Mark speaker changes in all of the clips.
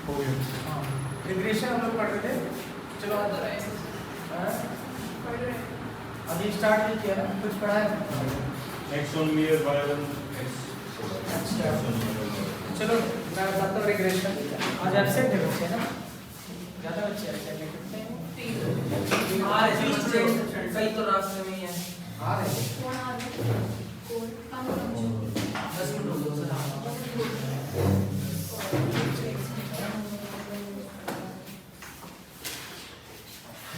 Speaker 1: हो गया।
Speaker 2: हाँ रिग्रेशन हम लोग पढ़ रहे थे। चलो अभी स्टार्ट नहीं किया ना, कुछ पढ़ा है?
Speaker 1: X on mere y1 x।
Speaker 2: अच्छा चलो मैं बताता हूँ रिग्रेशन। आज एब्सेंट है बच्चे ना, ज़्यादा बच्चे एब्सेंट है, कितने हैं?
Speaker 3: 3 कई तो रास्ते में ही है।
Speaker 2: आ रहे हैं।
Speaker 3: 10 मिनट हो गए सर।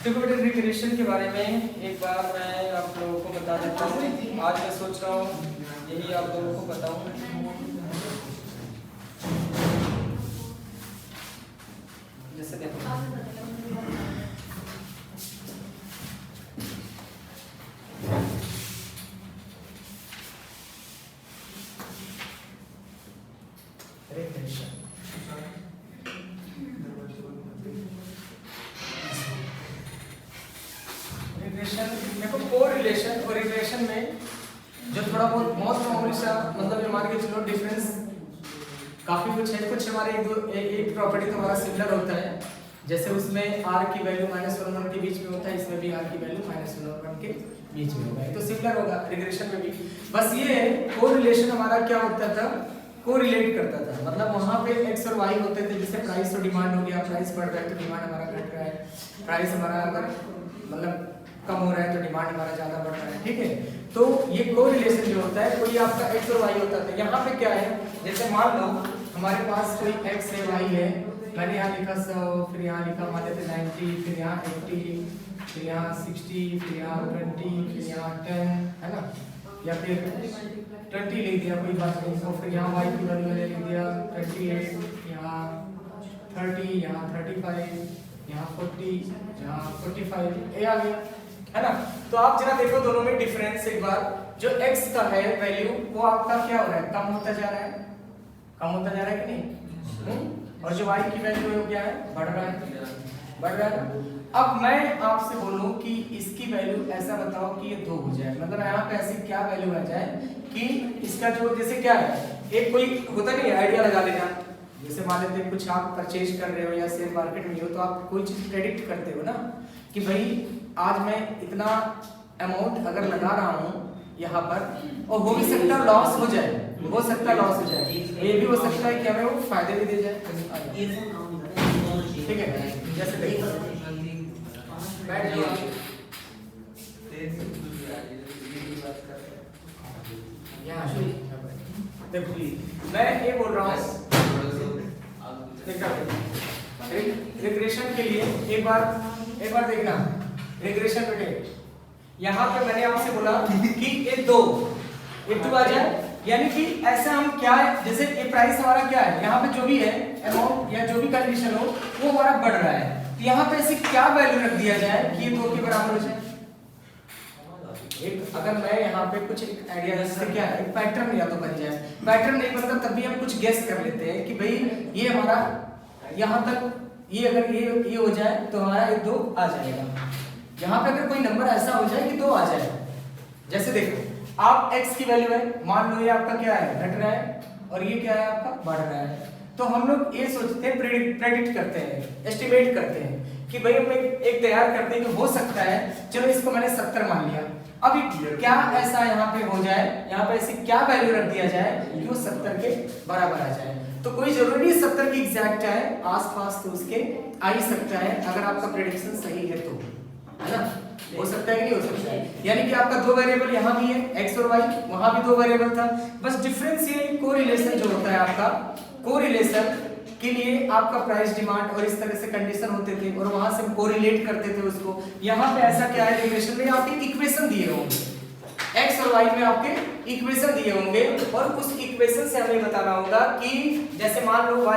Speaker 2: देखो बेटे रिग्रेशन के बारे में एक बार मैं आप लोगों को बता देता हूँ। आज मैं सोच रहा हूँ यही आप लोगों को बताऊँ। जैसे देखो रिग्रेशन देखो कोरिलेशन और रिग्रेशन में जो थोड़ा बहुत मामूली सा मतलब ये मान के चलो डिफरेंस काफी कुछ है। कुछ हमारे एक प्रॉपर्टी तो हमारा सिमिलर होता है, जैसे उसमें r की वैल्यू -1 के बीच में होता है, इसमें भी r की वैल्यू -1 के बीच में होगा, तो सिमिलर होगा रिग्रेशन में भी। बस ये है कोरिलेशन हमारा क्या होता था, कोरिलेट करता था, मतलब वहां पे x और y होते थे। जैसे प्राइस और डिमांड हो गया, प्राइस बढ़ रहा है तो डिमांड हमारा घट रहा है, प्राइस हमारा अगर मतलब कम हो रहा है तो डिमांड हमारा ज्यादा बढ़ रहा है, ठीक है। तो ये कोरिलेशन जो होता है कोई आपका x और y होता है। यहाँ पे क्या है, जैसे मान लो हमारे पास कोई x है y है, मैंने यहाँ लिखा 100, फिर यहाँ लिखा मान लेते 90, फिर यहाँ 80, फिर यहाँ 60, फिर यहाँ 20, फिर यहाँ 10, है ना, या फिर 20 लिख दिया, कोई बात नहीं। तो फिर यहाँ y की वैल्यू मैंने लिख दिया 28, यहाँ 30, यहाँ 35, यहाँ 40, यहाँ 45, ये आ गया, है ना। तो आप जरा देखो दोनों में डिफरेंस एक बार। जो x का है वैल्यू वो आपका क्या हो रहा है, कम होता जा रहा है, कम होता जा रहा है कि नहीं? और जो y की वैल्यू है वो क्या है, बढ़ रहा है, बढ़ रहा है। अब मैं आपसे बोलूं कि इसकी वैल्यू ऐसा बताओ कि ये 2 हो जाए, मतलब यहाँ पे ऐसी क्या वैल्यू आ जाए कि इसका जो जैसे क्या है, एक कोई होता नहीं आइडिया लगा लेना। जैसे मान लेते हैं कुछ आप परचेज कर रहे हो या शेयर मार्केट में हो, तो आप कोई चीज प्रेडिक्ट करते हो ना कि भाई आज मैं इतना अमाउंट अगर लगा रहा हूँ यहाँ पर, और हो भी सकता है लॉस हो जाए, हो सकता है लॉस हो जाए, ये भी हो सकता है कि हमें वो फायदे भी दे जाए, ठीक है। जैसे देखो बैठ जाओ, यहाँ देखो मैं ये बोल रहा हूँ रिग्रेशन के लिए एक बार देखना रिग्रेशन बेटे। यहाँ पे मैंने आपसे बोला कि ये 2 आ जाए, यानी कि ऐसा हम क्या है, जैसे ये प्राइस हमारा क्या है, यहाँ पे जो भी है अमाउंट या जो भी कंडीशन हो वो हमारा बढ़ रहा है, तो यहाँ पे ऐसे क्या वैल्यू रख दिया जाए कि ये 2 के बराबर हो जाए। एक अगर मैं यहाँ पे कुछ आइडिया जैसे क्या है, एक पैटर्न या तो बन जाए, पैटर्न नहीं बनता तब भी हम कुछ गेस कर लेते हैं कि भाई ये हमारा यहाँ तक ये अगर ये हो जाए तो हमारा ये 2 आ जाएगा। यहाँ पे अगर कोई नंबर ऐसा हो जाए कि 2 आ जाए, जैसे देखो आप x की वैल्यू है, मान लो ये आपका क्या है, घट रहा है, और ये क्या है आपका बढ़ रहा है, तो हम लोग ये सोचते हैं, प्रेडिक्ट करते हैं, एस्टिमेट करते हैं कि भाई हम एक तैयार करते हैं कि हो सकता है, चलो इसको मैंने 70 मान लिया, अब क्या ऐसा यहाँ पे हो जाए, यहाँ पे ऐसी क्या वैल्यू रख दिया जाए कि वो 70 के बराबर आ जाए। तो कोई जरूरी नहीं 70 की एग्जैक्ट है, आसपास तो उसके आ ही सकता है अगर आपका प्रेडिक्शन सही है तो, है ना, हो सकता है कि नहीं हो सकता है। यानी कि आपका 2 वेरिएबल यहाँ भी है x और y, वहां भी 2 वेरिएबल था, बस डिफरेंस ये कोरिलेशन जो होता है आपका, कोरिलेशन के लिए आपका प्राइस डिमांड और इस तरह से कंडीशन होते थे और वहां से कोरिलेट करते थे उसको। यहाँ पे ऐसा क्या है, रिलेशन में आपके इक्वेशन दिए होंगे, x और y में आपके इक्वेशन दिए होंगे, और उस इक्वेशन से हमें बताना होगा कि जैसे मान लो y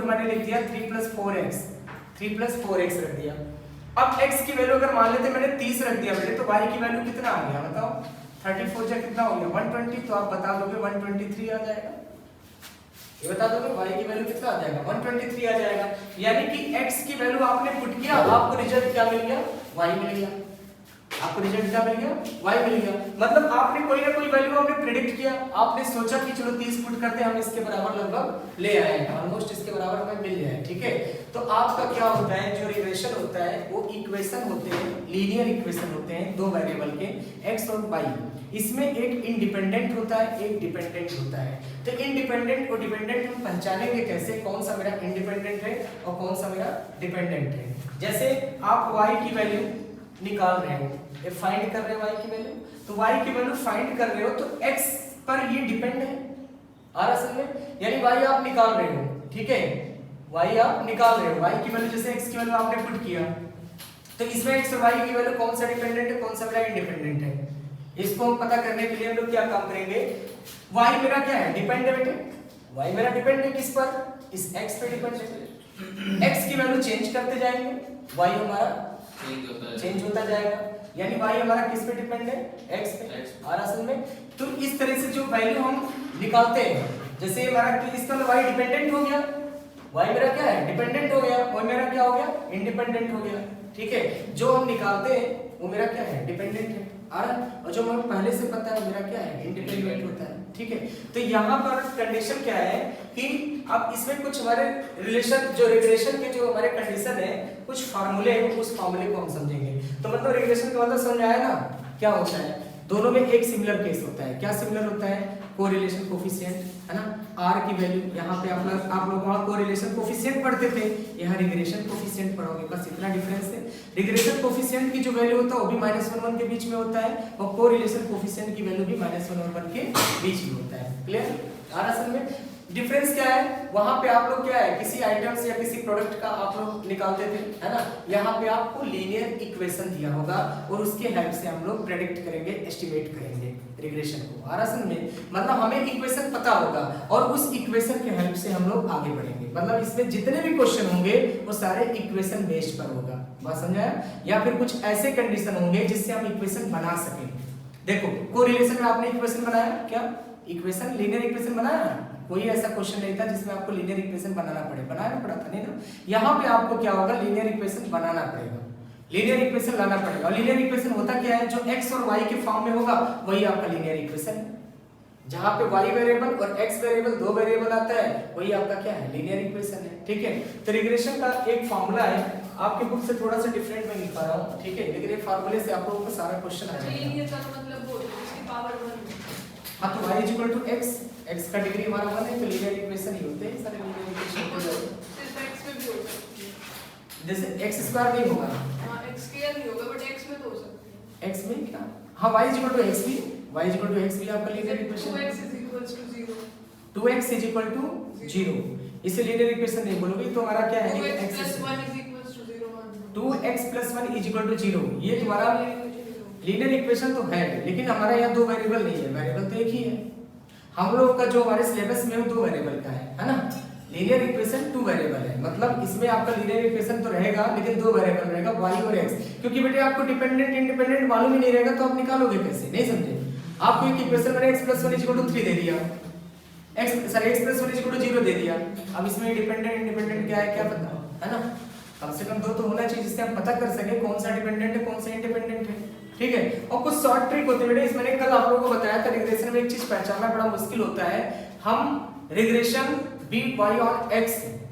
Speaker 2: मैंने लिख दिया 3 + 4x, 3 + 4x रख दिया। अब x की वैल्यू अगर मान लेते मैंने 30 रख दिया बेटे, तो y की वैल्यू कितना आ गया बताओ, 34 जा कितना हो गया 120, तो आप बता दोगे 123 आ जाएगा, ये बता दोगे y की वैल्यू कितना आ जाएगा 123 आ जाएगा। यानी कि x की वैल्यू आपने पुट किया, आपको रिजल्ट क्या मिल गया, y मिल गया, आपको रिजल्ट क्या मिल गया, y मिल गया। मतलब आपने कोई ना कोई वैल्यू आपने प्रेडिक्ट किया, आपने सोचा कि चलो 30 पुट करते हैं हम इसके बराबर लगभग ले आएंगे, ऑलमोस्ट इसके बराबर हमें मिल जाए, ठीक है। आपका क्या होता है, जो रिग्रेशन होता है वो इक्वेशन होते हैं, लीनियर इक्वेशन होते हैं दो वेरिएबल के x और y। इसमें एक इंडिपेंडेंट होता है, एक डिपेंडेंट होता है। तो इंडिपेंडेंट और डिपेंडेंट हम पहचानेंगे कैसे, कौन सा मेरा इंडिपेंडेंट है और कौन सा मेरा डिपेंडेंट है। जैसे आप y की वैल्यू निकाल रहे हो, ये फाइंड कर रहे हो y की वैल्यू, तो y की वैल्यू फाइंड कर रहे हो तो x पर ये डिपेंड है आ रहा समझ में, यानी y आप निकाल रहे हो, ठीक है, y आप निकाल रहे हो, y की वैल्यू जैसे x की वैल्यू आपने पुट किया, तो इसमें x और y की वैल्यू कौन सा डिपेंडेंट है, कौन सा मेरा इंडिपेंडेंट है, इसको हम पता करने के लिए हम लोग क्या काम करेंगे, y मेरा क्या है, डिपेंड है बेटे, y मेरा डिपेंड है किस पर, इस x पे डिपेंड है, x की वैल्यू चेंज करते जाएंगे, y हमारा चेंज होता जाएगा, यानी y हमारा किस पे डिपेंड है, x पे, आ रहा समझ में। तो इस तरह से जो वैल्यू हम निकालते हैं, जैसे हमारा इसका y डिपेंडेंट हो गया, y मेरा क्या है, डिपेंडेंट हो गया, y मेरा क्या हो गया, इंडिपेंडेंट हो गया, ठीक है, जो हम निकालते हैं वो मेरा क्या है, डिपेंडेंट है, आ रहा है, और जो हमें पहले से पता है मेरा क्या है, इंडिपेंडेंट होता है, ठीक है। तो यहाँ पर कंडीशन क्या है कि अब इसमें कुछ हमारे रिलेशन, जो रिग्रेशन के जो हमारे कंडीशन है, कुछ फार्मूले हैं, उस फार्मूले को हम समझेंगे। तो मतलब रिग्रेशन का मतलब समझ आया ना, क्या होता है, दोनों में एक सिमिलर केस होता है, क्या सिमिलर होता है, कोरिलेशन कोफिशिएंट, है ना, r की वैल्यू, यहाँ पे आप लोग वहाँ कोरिलेशन कोफिशिएंट पढ़ते थे, यहाँ रिग्रेशन कोफिशिएंट पढ़ोगे, बस इतना डिफरेंस है। रिग्रेशन कोफिशिएंट की जो वैल्यू होता है वो भी -1 के बीच में होता है, और कोरिलेशन कोफिशिएंट की वैल्यू भी -1 और 1 के बीच में होता है, क्लियर, आ रहा समझ में। डिफरेंस क्या है, वहां पे आप लोग क्या है, किसी आइटम से या किसी प्रोडक्ट का आप लोग निकालते थे, है ना, यहाँ पे आपको लीनियर इक्वेशन दिया होगा और उसके हेल्प से हम लोग प्रेडिक्ट करेंगे, एस्टिमेट करेंगे रिग्रेशन को, आ रहा समझ में, मतलब हमें इक्वेशन पता होगा और उस इक्वेशन के हेल्प से हम लोग आगे बढ़ेंगे, मतलब इसमें जितने भी क्वेश्चन होंगे वो सारे इक्वेशन बेस्ड पर होगा, बात समझाया, या फिर कुछ ऐसे कंडीशन होंगे जिससे हम इक्वेशन बना सकें। देखो कोरिलेशन में आपने इक्वेशन बनाया क्या, इक्वेशन लीनियर इक्वेशन बनाया, कोई ऐसा क्वेश्चन नहीं था जिसमें आपको लीनियर इक्वेशन बनाना बनाना पड़ा था, नहीं ना, यहाँ पे आपको क्या होगा, लीनियर इक्वेशन बनाना पड़ेगा, लीनियर इक्वेशन लाना पड़ेगा, और लीनियर इक्वेशन होता क्या है, जो x और y के फॉर्म में होगा वही आपका लीनियर इक्वेशन है, जहाँ पे y वेरिएबल और x वेरिएबल दो वेरिएबल आता है वही आपका क्या है, लीनियर इक्वेशन है, ठीक है। तो रिग्रेशन का एक फॉर्मूला है, आपके बुक से थोड़ा सा डिफरेंट में लिख पा रहा हूँ, ठीक है, लेकिन ये फार्मूले से आप लोगों को सारा क्वेश्चन आ जाएगा। हाँ, तो y इक्वल टू x का डिग्री हमारा 1 है, तो लीनियर इक्वेशन ही होते हैं सारे, लीनियर इक्वेशन हो जाएगा,
Speaker 4: सिर्फ x में भी हो सकती है,
Speaker 2: जैसे x स्क्वायर नहीं होगा,
Speaker 4: हां x स्क्वायर नहीं होगा बट x में तो हो सकती है,
Speaker 2: x में क्या, हाँ y इक्वल टू x भी, y इक्वल टू x भी आपका लीनियर इक्वेशन है,
Speaker 4: 2x = 0
Speaker 2: 2x = 0, इसे लीनियर इक्वेशन नहीं बोलोगे तो हमारा क्या है,
Speaker 4: 2x + 1 = 0,
Speaker 2: 2x + 1 = 0, ये तुम्हारा लीनियर इक्वेशन तो है, लेकिन हमारा यहाँ दो वेरिएबल नहीं है, वेरिएबल तो एक ही है, हम लोग का जो हमारे सिलेबस में दो वेरिएबल का है ना, लीनियर इक्वेशन 2 वेरिएबल है, मतलब इसमें आपका लीनियर इक्वेशन तो रहेगा लेकिन दो वेरिएबल रहेगा y और x, क्योंकि बेटे आपको डिपेंडेंट इंडिपेंडेंट मालूम ही नहीं रहेगा तो आप निकालोगे कैसे, नहीं समझे, आपको एक इक्वेशन में x + 1 = 3 दे दिया, x + 1 = 0 दे दिया, अब इसमें डिपेंडेंट इंडिपेंडेंट क्या है क्या पता है ना, कम से कम दो तो होना चाहिए जिससे हम पता कर सके कौन सा डिपेंडेंट है कौन सा इंडिपेंडेंट है, ठीक है। और कुछ शॉर्ट ट्रिक होते हैं बेटे, इसमें मैंने कल आप लोगों को बताया था, रिग्रेशन में एक चीज पहचानना बड़ा मुश्किल होता है, हम रिग्रेशन b y और x,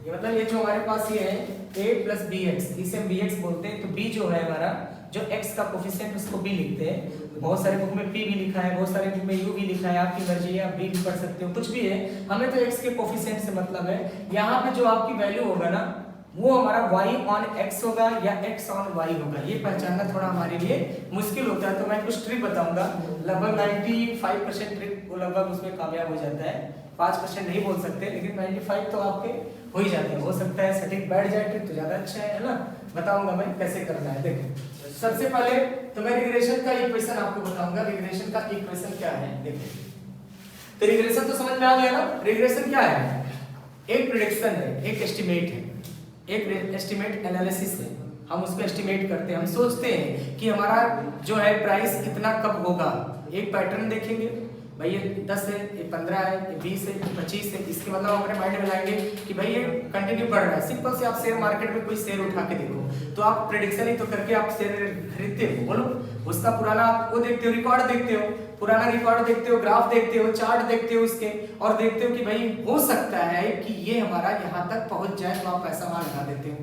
Speaker 2: ये मतलब ये जो हमारे पास ये है a + bx, इसे हम bx बोलते हैं, तो b जो है हमारा, जो x का कोफिशिएंट उसको b लिखते हैं, बहुत सारे बुक में p भी लिखा है, बहुत सारे बुक में u भी लिखा है, आपकी मर्जी है, आप b भी पढ़ सकते हो, कुछ भी है, हमें तो x के कोफिशिएंट से मतलब है, यहाँ पे जो आपकी वैल्यू होगा ना वो हमारा y on x होगा या x on y होगा, ये पहचानना थोड़ा हमारे लिए मुश्किल होता है, तो मैं कुछ ट्रिक बताऊंगा, लगभग 95% ट्रिक वो लगभग उसमें कामयाब हो जाता है, 5% नहीं बोल सकते लेकिन 95 तो आपके हो ही जाते हैं, हो सकता है सटीक बैठ जाए ट्रिक तो ज्यादा अच्छा है ना, बताऊंगा मैं कैसे करना है। देखो सबसे पहले तो मैं रिग्रेशन का इक्वेशन आपको बताऊंगा, रिग्रेशन का इक्वेशन क्या है, देखो तो रिग्रेशन तो समझ में आ गया ना, रिग्रेशन क्या है, एक प्रेडिक्शन है, एक एस्टिमेट है, एक एस्टिमेट एनालिसिस है, हम उसको एस्टिमेट करते हैं, हम सोचते हैं कि हमारा जो है प्राइस कितना कब होगा, एक पैटर्न देखेंगे भाई ये 10 है, ये 15 है, ये 20 है, ये 25 है, इसके मतलब अपने माइंड में लाएंगे कि भाई ये कंटिन्यू बढ़ रहा है, सिंपल से आप शेयर मार्केट में कोई शेयर उठा के देखो तो आप प्रेडिक्शन ही तो करके आप शेयर खरीदते हो, बोलो उसका पुराना आप वो देखते हो, रिकॉर्ड देखते हो, पुराना रिकॉर्ड देखते हो, ग्राफ देखते हो, चार्ट देखते हो उसके, और देखते हो कि भाई हो सकता है कि ये हमारा यहाँ तक पहुंच जाए, तो आप पैसा वहां लगा देते हो।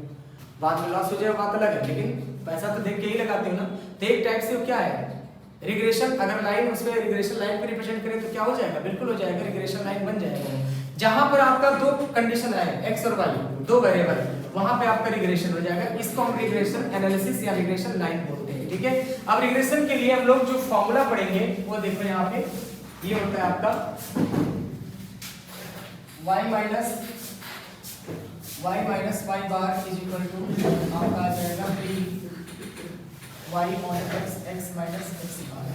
Speaker 2: बाद में लॉस हो जाए बात अलग है, लेकिन पैसा तो देख के ही लगाते हो ना। तो एक टाइप से वो क्या है, रिग्रेशन। अगर लाइन उसमें रिग्रेशन लाइन पे रिप्रेजेंट करें तो क्या हो जाएगा, बिल्कुल हो जाएगा, रिग्रेशन लाइन बन जाएगा। जहां पर आपका दो कंडीशन आए, एक्स और वाई, दो वेरिएबल, वहां पे आपका रिग्रेशन हो जाएगा। इसको हम रिग्रेशन एनालिसिस या रिग्रेशन लाइन बोलते हैं, ठीक है। अब रिग्रेशन के लिए हम लोग जो फॉर्मूला पढ़ेंगे वो देखो यहाँ पे, ये होता है आपका y minus y bar is equal to आपका आ जाएगा y on x minus x bar.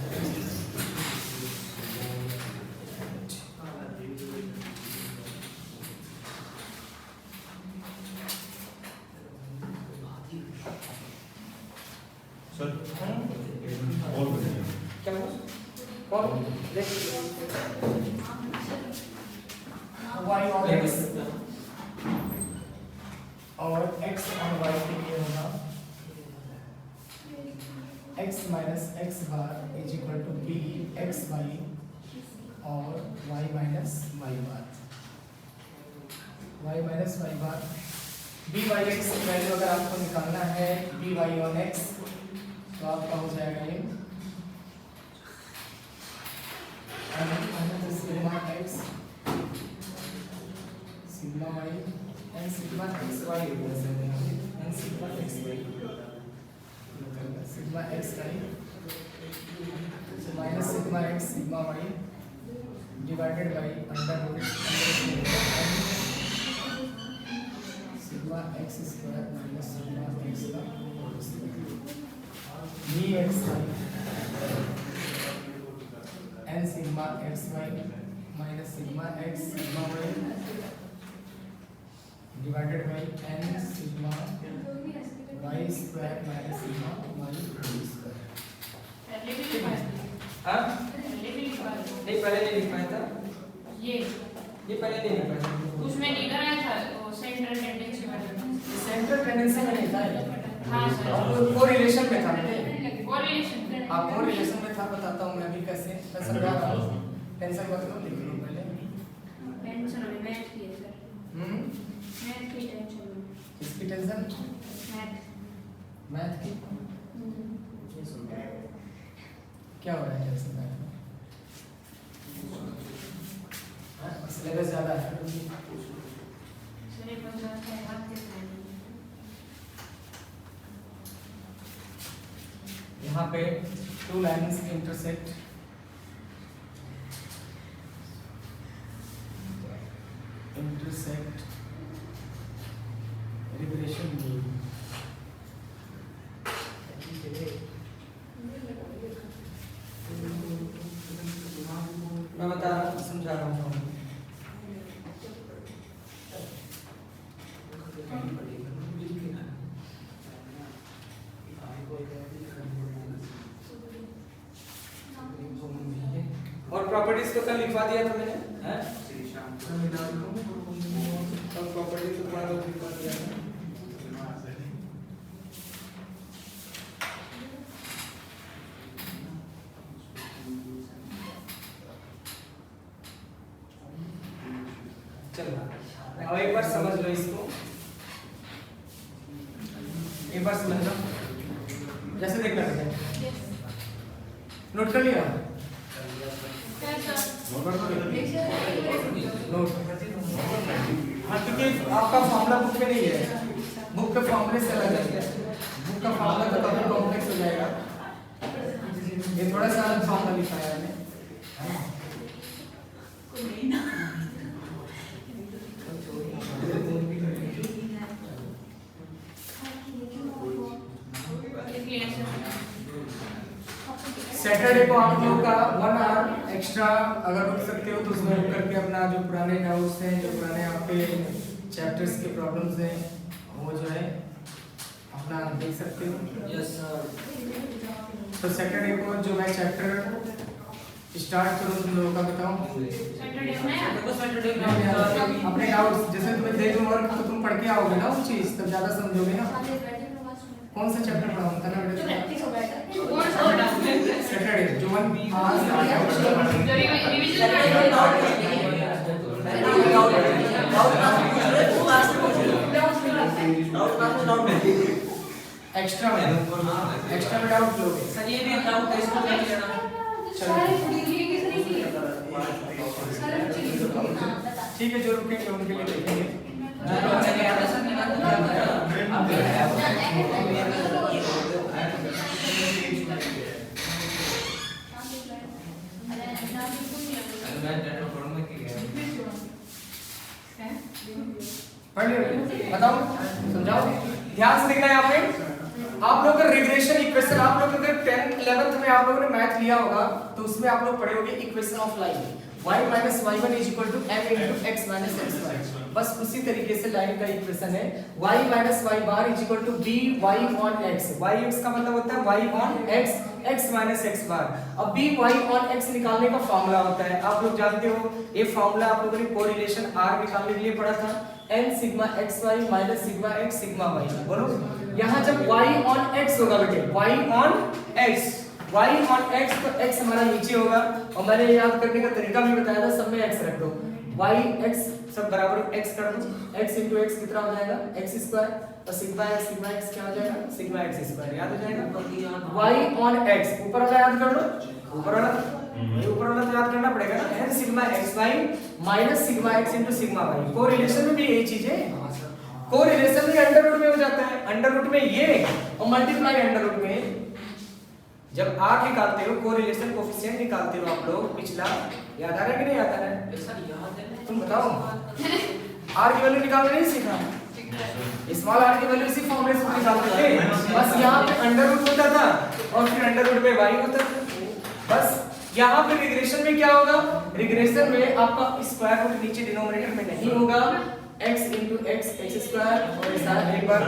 Speaker 1: Sir और बताइए।
Speaker 2: क्या हुआ? कौन? y on x और x on y के लिए होगा x minus x bar is equal to b x y और y minus y bar. y minus y bar b y x की वैल्यू अगर आपको निकालना है b y on x, तो आपका हो जाएगा ये sigma x sigma y and sigma x y and sigma x y sigma x y minus sigma x sigma y divided by under root sigma x square minus sigma x का dx n sigma x y minus sigma x sigma y divided by n sigma y square minus sigma y square.
Speaker 4: पहले भी लिखा है।
Speaker 2: हाँ
Speaker 4: पहले भी लिखा है।
Speaker 2: नहीं, पहले नहीं लिख पाया था
Speaker 4: ये
Speaker 2: पहले नहीं लिख पाया था।
Speaker 4: उसमें नहीं कराया था वो सेंट्रल टेंडेंसी वाला।
Speaker 2: सेंट्रल टेंडेंसी में नहीं था ये,
Speaker 4: हाँ सर।
Speaker 2: वो कोरिलेशन में था।
Speaker 4: कोरिलेशन।
Speaker 2: हाँ कोरिलेशन में था, बताता हूँ मैं अभी कैसे, मैं समझा रहा हूँ, टेंशन मत लो, लिख लो पहले।
Speaker 4: टेंशन में मैथ की है सर। मैथ की टेंशन में।
Speaker 2: किसकी टेंशन? मैथ की। क्या हो रहा है टेंशन में? सिलेबस ज्यादा है।
Speaker 4: सिलेबस ज्यादा है, हाथ के साथ।
Speaker 2: यहाँ पे two lines intersect, regression rule. मैं बता रहा हूँ, समझा रहा हूँ। और प्रॉपर्टीज को कल लिखवा दिया था मैंने, हैं? और प्रॉपर्टीज को थोड़ा बहुत लिखवा दिया था। चलो अब एक बार समझ लो इसको, एक बार समझ लो, जैसे देखना है। नोट कर लिया? नोट। हाँ, क्योंकि आपका फॉर्मूला बुक में नहीं है, बुक के फॉर्मूले से अलग है। बुक का फॉर्मूला तो काफी कॉम्प्लेक्स हो जाएगा, ये थोड़ा सा अलग फॉर्मूला लिखा है मैंने। सैटरडे को आप लोगों का 1 आवर एक्स्ट्रा अगर रुक सकते हो तो उसमें रुक करके अपना जो पुराने डाउट्स हैं, जो पुराने आपके चैप्टर्स के प्रॉब्लम्स हैं, वो जो है अपना देख सकते हो।
Speaker 3: Yes sir.
Speaker 2: तो सैटरडे को जो मैं चैप्टर स्टार्ट करूँ तुम लोगों का बताऊँ।
Speaker 4: सैटरडे में
Speaker 3: देखो सैटरडे
Speaker 2: अपने डाउट्स जैसे तुम्हें दे दूँ वर्क तो तुम पढ़ के आओगे ना वो चीज़, तब ज़्यादा समझोगे ना। कौन सा चैप्टर पढ़ाऊं था ना
Speaker 4: जो
Speaker 2: बेटा?
Speaker 4: प्रैक्टिस हो गया था कौन सा बड़ा
Speaker 2: सैटरडे जो मन
Speaker 4: जो रिवीजन
Speaker 2: एक्स्ट्रा में डाउट लोगे।
Speaker 3: सर ये भी डाउट है, इसको क्या लेना?
Speaker 2: ठीक है, जो रुकेंगे उनके लिए देखेंगे।
Speaker 3: सर निकाल
Speaker 2: पढ़ लिया? बताओ, समझाओ, ध्यान से देखना है यहाँ पे। आप लोग का रिग्रेशन इक्वेशन, आप लोग अगर 10th 11th में आप लोगों ने मैथ लिया होगा तो उसमें आप लोग पढ़े होंगे equation of line y minus y1 is equal to m into x minus xy। बस उसी तरीके से लाइन का इक्वेशन है y minus y bar is equal to b y on x। y x का मतलब होता है y on x, x minus x bar। अब b y on x निकालने का फॉर्मूला होता है, आप लोग जानते हो ये फॉर्मूला आप लोगों ने कोरिलेशन r निकालने के लिए पढ़ा था, n sigma xy minus sigma x sigma y। बोलो यहाँ जब y on x होगा बेटे, y on x, y on x तो x हमारा नीचे होगा, और मैंने याद करने का तरीका भी बताया था, सब में x रख दो, y x सब बराबर x कर दो, x into x कितना हो जाएगा x स्क्वायर, और सिग्मा x क्या हो जाएगा सिग्मा x स्क्वायर, याद हो जाएगा। y on x ऊपर वाला याद कर लो, ऊपर वाला तो याद करना पड़ेगा ना, n sigma xy minus sigma x into sigma y। Correlation में भी यही चीज है, कोरिलेशन में अंडर रूट में हो जाता है, अंडर रूट में ये और मल्टीप्लाई अंडर रूट में। जब r निकालते हो कोरिलेशन कोएफिशिएंट निकालते हो आप लोग, पिछला याद आ रहा है कि नहीं याद आ रहा है?
Speaker 3: सर याद है,
Speaker 2: तुम बताओ, r की वैल्यू निकालना नहीं सीखा? स्मॉल r की वैल्यू इसी फॉर्मूले से निकालते थे, बस यहाँ पे अंडर रूट होता था और फिर अंडर रूट में y होता था। बस यहाँ पे रिग्रेशन में क्या होगा, रिग्रेशन में आपका स्क्वायर रूट नीचे डिनोमिनेटर में नहीं होगा, x into x स्क्वायर, और ऐसा एक बार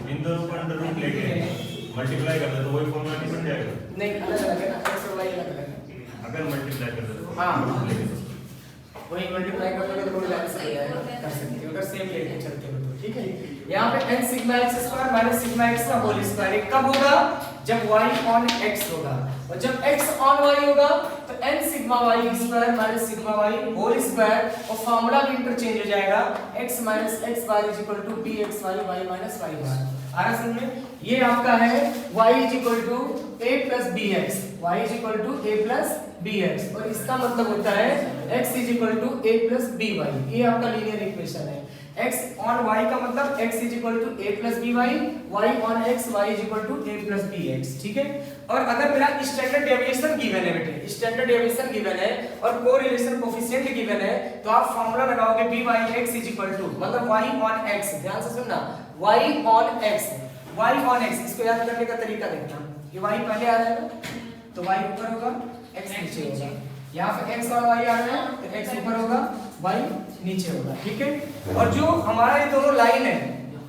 Speaker 1: इन दोनों को अंडर रूट लेके मल्टीप्लाई कर दे तो वही फॉर्मूला नहीं बन जाएगा?
Speaker 2: नहीं, अलग अलग है ना, x और y अलग अलग है।
Speaker 1: अगर मल्टीप्लाई कर दे तो
Speaker 2: हाँ, वही मल्टीप्लाई कर दोगे तो कोई लाइन से कर सकते हो, अगर सेम लेके चलते हो तो, ठीक है। यहाँ पे n sigma x square minus sigma x का होल स्क्वायर, ये कब होगा, जब y on x होगा, और जब x on y होगा तो n sigma y square minus sigma y whole square, और फार्मूला भी इंटरचेंज हो जाएगा, x minus x bar is equal to bxy y minus y bar. आ रहा समझ में? ये आपका है y is equal to a plus bx, y is equal to a plus bx, और इसका मतलब होता है x is equal to a plus by। ये आपका लीनियर इक्वेशन है, x on y का मतलब x is equal to a plus by, y on x y is equal to a plus bx, ठीक है। और अगर मेरा स्टैंडर्ड डेविएशन गिवन है बेटे, स्टैंडर्ड डेविएशन गिवन है और कोरिलेशन कोएफिशिएंट गिवन है, तो आप फार्मूला लगाओगे by(x) इज इक्वल टू, मतलब y on x, ध्यान से सुनना, y on x, इसको याद करने का तरीका देखना, ये y पहले आ जाएगा तो y ऊपर होगा, x नीचे होगा, यहाँ पे x और y आ रहा है तो x ऊपर होगा, y नीचे होगा, ठीक है। और जो हमारा ये दोनों लाइन है,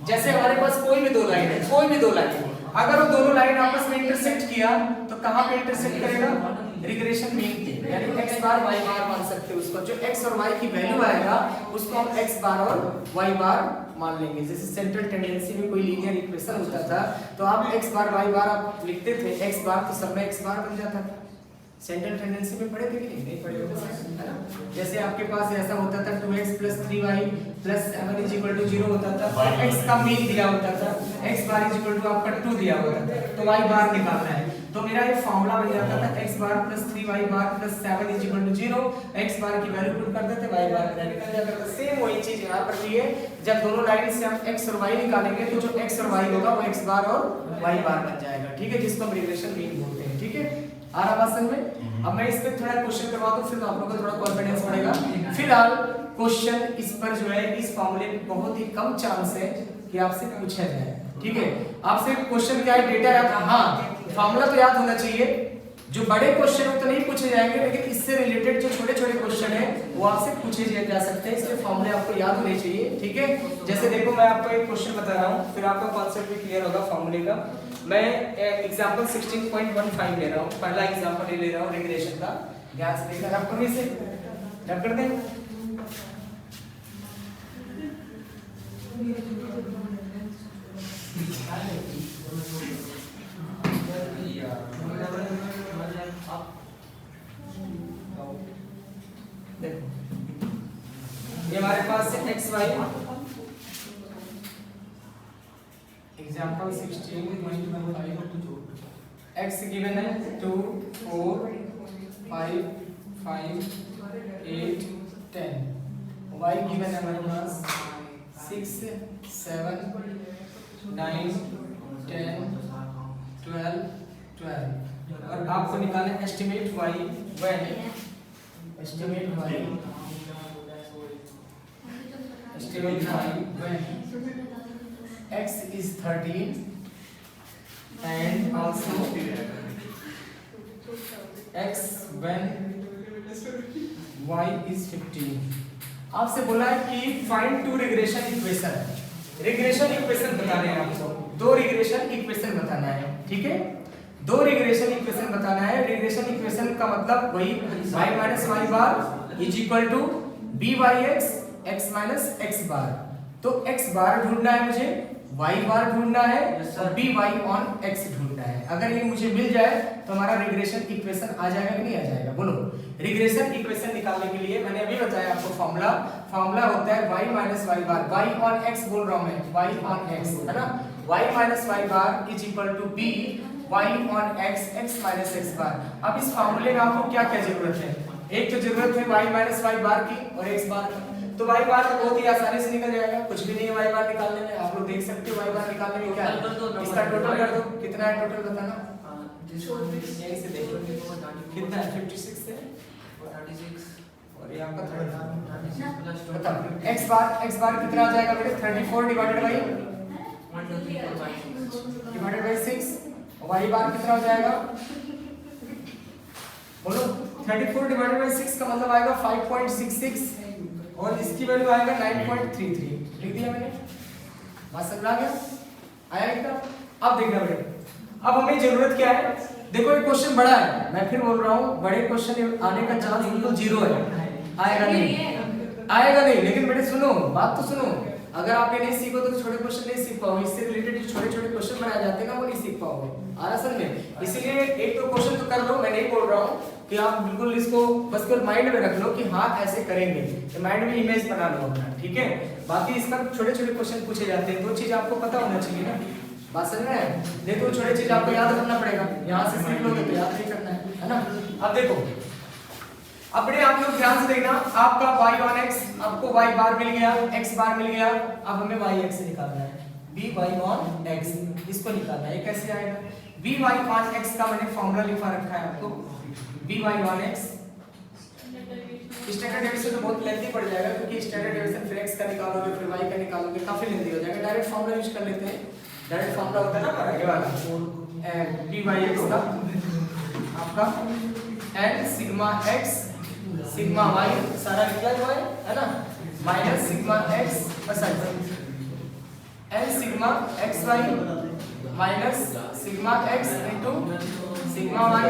Speaker 2: जैसे हमारे पास कोई भी दो लाइन है, कोई भी दो लाइन, अगर वो दोनों लाइन आपस में इंटरसेक्ट किया तो कहाँ पे इंटरसेक्ट करेगा, रिग्रेशन मीन पे, यानी x बार y बार मान सकते हो उसको, जो x और y की वैल्यू आएगा उसको हम x बार और y बार मान लेंगे। जैसे सेंट्रल टेंडेंसी में कोई लीनियर इक्वेशन होता था तो आप x बार y बार आप लिखते थे, x बार तो सब में x बार बन जाता था। सेंट्रल टेंडेंसी में पढ़े थे कि नहीं पढ़े होते, है ना? जैसे आपके पास ऐसा होता था 2x + 3y + 7 = 0 होता था, x का मीन दिया होता था, x बार = आपका 2 दिया होता था, तो y बार निकालना है, तो मेरा ये फार्मूला बन जाता था x बार + 3y बार + 7 = 0, x बार की वैल्यू पुट कर देते, y बार का निकल जाता था। सेम वही चीज यहाँ पर भी है, जब दोनों लाइन से हम x और y निकालेंगे तो जो x और y होगा वो x बार और y बार बन जाएगा, ठीक है, जिसको हम रिग्रेशन मीन बोलते हैं, ठीक है। आ रहा बात समझ में? अब मैं इस पे थोड़ा क्वेश्चन करवा दूं, फिर आप लोगों को थोड़ा कॉन्फिडेंस बढ़ेगा। फिलहाल क्वेश्चन इस पर जो है, इस फॉर्मूले में बहुत ही कम चांस है कि आपसे पूछा जाए, ठीक है। आपसे क्वेश्चन क्या है, डेटा याद, हाँ फॉर्मूला तो याद होना चाहिए, जो बड़े क्वेश्चन हो तो नहीं पूछे जाएंगे, लेकिन इससे रिलेटेड जो छोटे छोटे क्वेश्चन है वो आपसे पूछे जा सकते हैं, इसलिए फॉर्मूले आपको याद होने चाहिए, ठीक है। जैसे देखो मैं आपको एक क्वेश्चन बता रहा हूँ, फिर आपका कॉन्सेप्ट भी क्लियर होगा फॉर्मूले का। मैं एग्जांपल 16.15 ले रहा हूँ, पहला एग्जांपल ले रहा हूँ रिग्रेशन का, ध्यान से देखना, रब कर इसे रब कर दें। इज आपका 16.15 x गिवन है 2 4 5 5 8 10 y गिवन है हमारे पास 6 7 9 10 12 और आपको निकालना है estimate y when estimate y when x is 13 and also x when y is 15। आपसे बोला है कि find two regression equation. Regression equation बताने हैं आपको, दो रिग्रेशन इक्वेशन बताना है, ठीक है। दो रिग्रेशन इक्वेशन बताना है। रिग्रेशन इक्वेशन का मतलब वही y minus y bar is equal to byx x minus x bar. तो x बार ढूंढना है मुझे, y बार ढूंढना है और by ऑन x ढूंढना है। अगर ये मुझे मिल जाए तो हमारा रिग्रेशन इक्वेशन आ जाएगा कि नहीं आ जाएगा, बोलो। रिग्रेशन इक्वेशन निकालने के लिए मैंने अभी बताया आपको फॉर्मूला होता है y minus y bar, y on x बोल रहा हूं मैं, y ऑन x है ना। y minus y bar is equal to b y on x x minus x bar. अब इस फॉर्मूले में आपको क्या क्या जरूरत है? एक तो जरूरत है y माइनस y बार की और x बार की। तो y बार बहुत ही आसानी से निकल जाएगा, कुछ भी नहीं है y बार निकालने में। आप लोग देख सकते हो y बार निकालने में क्या है, इसका टोटल कर दो। कितना है टोटल बताना, यहीं से देख लो कितना है, 56 से और ये आपका 30 बताओ। x बार कितना आ जाएगा बेटे, 34 डिवाइडेड बाय 6। y बार कितना हो जाएगा बोलो, 34 डिवाइडेड बाय 6 का मतलब आएगा 5.66 और इसकी वैल्यू आएगा 9.33। लिख दिया मैंने, बात समझ आ गया, आया एकदम। अब देखना बेटे, अब हमें जरूरत क्या है, देखो ये क्वेश्चन बड़ा है, मैं फिर बोल रहा हूँ बड़े क्वेश्चन आने का चांस बिल्कुल जीरो है, आएगा नहीं। लेकिन बेटे सुनो, बात तो सुनो, अगर आप ये नहीं सीखो तो छोटे क्वेश्चन नहीं सीख पाओगे, इससे रिलेटेड जो छोटे छोटे क्वेश्चन बनाए जाते हैं ना वो नहीं सीख पाओगे, आ रहा समझ में। इसीलिए एक तो क्वेश्चन तो कर लो, मैं नहीं बोल रहा हूँ कि आप बिल्कुल इसको बस केवल माइंड में रख लो कि हाँ ऐसे करेंगे, तो माइंड में इमेज बना लो अपना, ठीक है। बाकी इसका छोटे छोटे क्वेश्चन पूछे जाते हैं, दो चीज आपको पता होना चाहिए ना, बात समझ रहे हैं। देखो छोटे चीज आपको याद करना पड़ेगा, यहाँ से सीख लोगे तो याद नहीं करना है ना। अब देखो, अपने आप लोग ध्यान से देखना, आपका y ऑन x, आपको y बार मिल गया, x बार मिल गया। अब हमें yx निकालना है, by ऑन x, इसको निकालना है। ये कैसे आएगा, by ऑन x का मैंने फॉर्मूला लिखा रखा है आपको, by on x। Standard deviation तो बहुत लेंथी पड़ जाएगा, क्योंकि स्टैंडर्ड डेविएशन फिर x का निकालोगे फिर y का निकालोगे, काफी लेंथी हो जाएगा। डायरेक्ट फॉर्मूला यूज कर लेते हैं, डायरेक्ट फॉर्मूला होता है ना हमारा ये वाला byx का आपका n sigma x sigma y सारा निकला हुआ है ना, minus sigma x n sigma xy minus sigma x into sigma y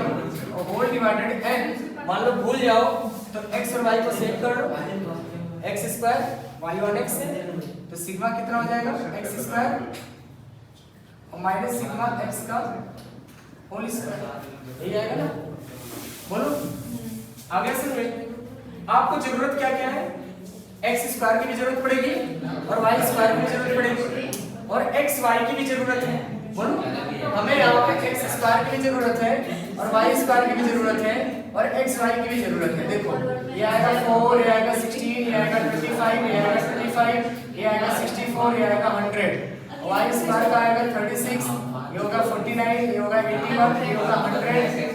Speaker 2: whole divided n। मान लो भूल जाओ तो x और y को सेव कर लो, x square y on x है, तो सिग्मा कितना हो जाएगा x स्क्वायर और माइनस सिग्मा x का होल स्क्वायर, यही आएगा ना, बोलो आगे से। आपको जरूरत क्या क्या है, x स्क्वायर की भी जरूरत पड़ेगी और y स्क्वायर की भी जरूरत पड़ेगी और x y की भी जरूरत है, बोलो। हमें यहाँ पे x स्क्वायर की भी जरूरत है और y स्क्वायर की भी जरूरत है और x y की भी जरूरत है। देखो ये आएगा 4, ये आएगा 16, ये आएगा 25, ये आएगा 25, ये आएगा 64, ये आएगा 100। y स्क्वायर का आएगा 36, ये होगा 49, ये होगा 81, ये होगा 100,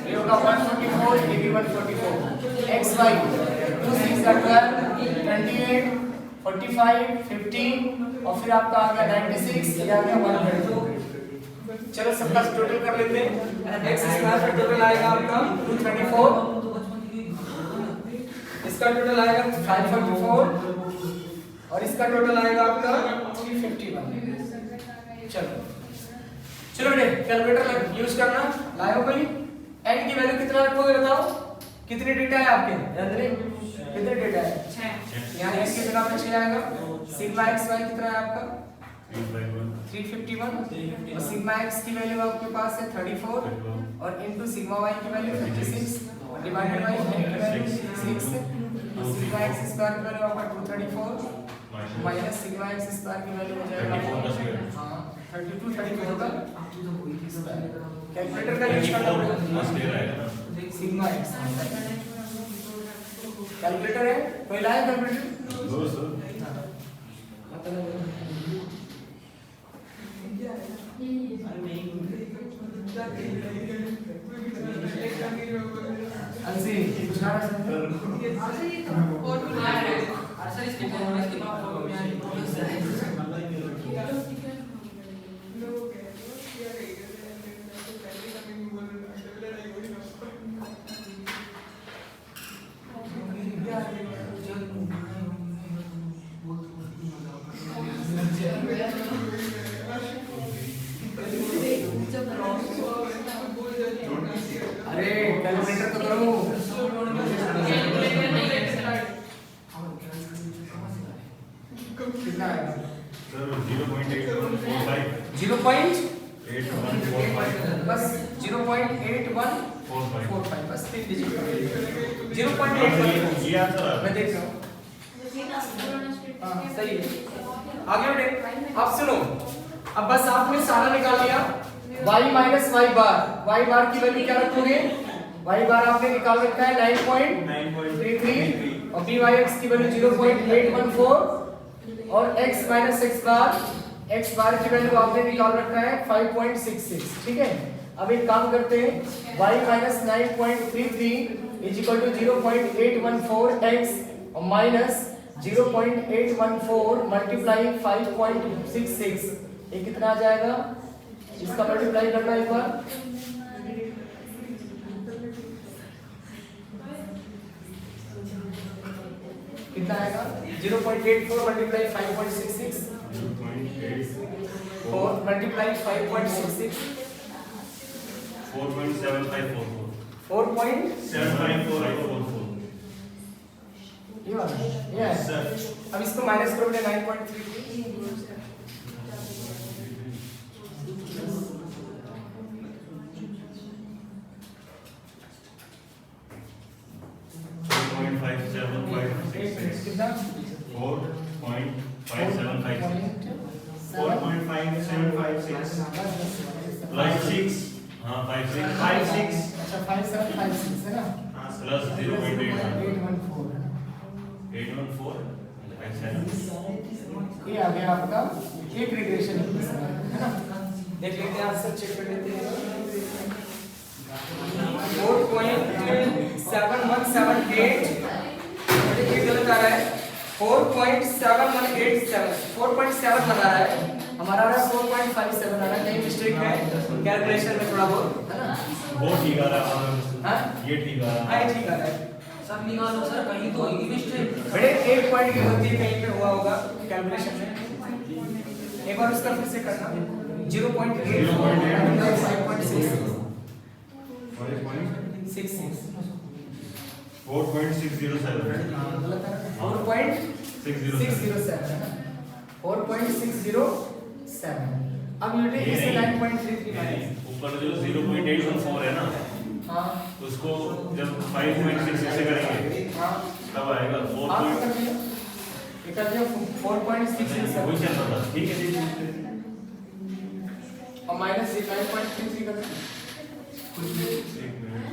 Speaker 2: ये होगा 144, ये भी 144। x y 2 6 12 28 45 50 और फिर आपका आ गया 96, ये आ गया 100। चलो सबका टोटल कर लेते हैं। x स्क्वायर का टोटल आएगा आपका 234, इसका टोटल आएगा 544 और इसका टोटल आएगा आपका 351। चलो बेटे कैलकुलेटर यूज करना, लाओ भाई। n की वैल्यू कितना रखोगे बताओ, कितने डेटा है आपके रंजनी, कितने डेटा है 6, यहाँ n की जगह पे 6 आएगा। सिग्मा xy कितना है आपका 351 और सिग्मा x की वैल्यू आपके पास है 34 और इनटू सिग्मा y की वैल्यू 56 डिवाइडेड बाय n की वैल्यू 6 और सिग्मा x स्क्वायर की वैल्यू आपका 234 माइनस सिग्मा x स्क्वायर की वैल्यू हो जाएगा हां 32 34 होगा। कैलकुलेटर का यूज करना पड़ेगा।
Speaker 1: बस दे रहा है ना
Speaker 2: सिग्मा x कैलकुलेटर है, कोई लाया कैलकुलेटर?
Speaker 1: दो सर
Speaker 2: अंशी पूछना है
Speaker 3: सर इसके बाद
Speaker 2: अरे कैलकुलेटर तो करो। कितना आएगा?
Speaker 1: सर 0.8145
Speaker 2: 0.8145 बस 0.8145 बस 3 डिजिट 0.81
Speaker 1: ये आंसर
Speaker 2: मैं देख रहा हूँ। हाँ सही है। आगे बढ़े। अब सुनो, अब बस आपने सारा निकाल लिया y माइनस y बार की वैल्यू क्या रखोगे? y बार आपने निकाल रखा है 9.33 और byx की वैल्यू 0.814 और x माइनस x बार की वैल्यू आपने निकाल रखा है 5.66। ठीक है, अब एक काम करते हैं y माइनस 9.33 इज इक्वल टू 0.814x और माइनस 0.814 मल्टीप्लाई 5.66 ये कितना आ जाएगा? इसका मल्टीप्लाई करना एक बार। कितना आएगा? 0.84 मल्टीप्लाई 5.66 4 मल्टीप्लाई 5.66
Speaker 1: 4.7544
Speaker 2: ये वाला ये है। अब इसको माइनस करोगे 9.33 कितना?
Speaker 1: 4.5756 प्लस 6 हाँ 56
Speaker 2: अच्छा 5756 है ना?
Speaker 1: प्लस 0.814
Speaker 2: ये आ गया आपका एक रिग्रेशन है ना? देख लेते हैं आंसर चेक कर लेते हैं। 4.7178 ये गलत आ रहा है। 4.7187 4.7 बना रहा है, हमारा आ रहा है 4.57 आ रहा है। कहीं मिस्टेक है कैलकुलेशन में थोड़ा बहुत है ना?
Speaker 1: वो ठीक आ रहा है।
Speaker 2: हाँ
Speaker 1: ये ठीक आ रहा
Speaker 2: हाँ ये ठीक आ रहा है।
Speaker 3: सब निकालो सर, कहीं तो होगी मिस्टेक।
Speaker 2: बड़े एक पॉइंट की गलती कहीं पे हुआ होगा कैलकुलेशन में। एक बार उसका फिर से करना 0.8
Speaker 1: 4.607
Speaker 2: गलत है 4.607 है ना? 4.607 अब यूनिट इसे 9.33 माइनस
Speaker 1: ऊपर जो 0.814 है ना
Speaker 2: हाँ
Speaker 1: उसको जब 5.6 से करेंगे
Speaker 2: हाँ
Speaker 1: तब आएगा
Speaker 2: आप
Speaker 1: 4.
Speaker 2: कर दिया ये कर दिया 4.607
Speaker 1: वही चल रहा था ठीक है जी
Speaker 2: और माइनस 9.33 कर दिया
Speaker 1: एक मिनट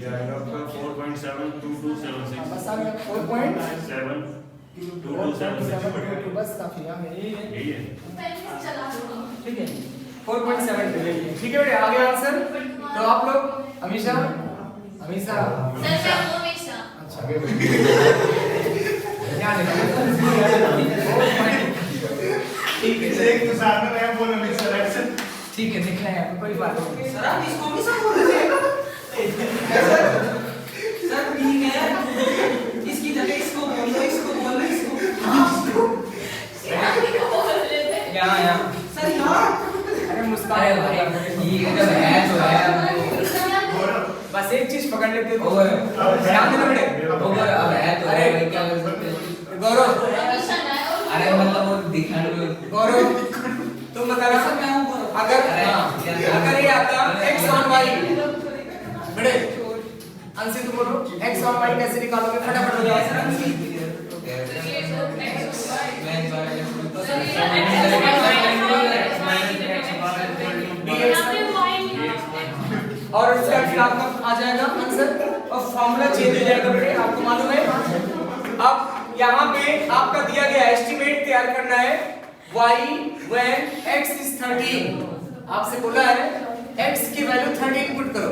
Speaker 1: ये आएगा आपका 4.72276
Speaker 2: बस आ गया 4.7
Speaker 1: 72276
Speaker 2: बस काफी है यही है
Speaker 1: यही है
Speaker 2: ठीक है 4.7 पे ले लिए ठीक है बेटे आ गया आंसर तो आप लोग हमेशा हमेशा अच्छा ध्यान रखना ठीक है
Speaker 1: एक तो सामने मैं बोला मिक्सर एक्शन
Speaker 2: ठीक है दिख रहा है कोई बात नहीं
Speaker 3: सर आप इसको भी सब बोल रहे हैं सर ठीक है, इसकी जगह इसको बोल लो, इसको बोल लो, इसको
Speaker 2: यहाँ यहाँ
Speaker 3: सर यहाँ
Speaker 2: अरे मुस्कान
Speaker 3: अरे भाई ये जब है तो है
Speaker 2: बस एक चीज पकड़ लेते तो
Speaker 3: ओए
Speaker 2: ध्यान देना बेटे
Speaker 3: ओवर अब है तो
Speaker 2: अरे
Speaker 3: भाई क्या कर सकते हैं।
Speaker 2: गौरव
Speaker 3: अरे मतलब वो दिखाने में
Speaker 2: गौरव तुम बताना
Speaker 3: सर मैं हूँ गौरव।
Speaker 2: अगर
Speaker 3: अरे,
Speaker 2: हाँ,
Speaker 3: यार,
Speaker 2: अगर ये आता x और y बड़े अंशी तुम बोलो x और y कैसे निकालोगे फटाफट हो जाओ
Speaker 3: सर
Speaker 2: फॉर्मूला चेंज हो जाएगा बेटे, आपको मालूम है। अब यहाँ पे आपका दिया गया एस्टिमेट तैयार करना है y when x is 13। आपसे बोला है x की वैल्यू 13 पुट करो,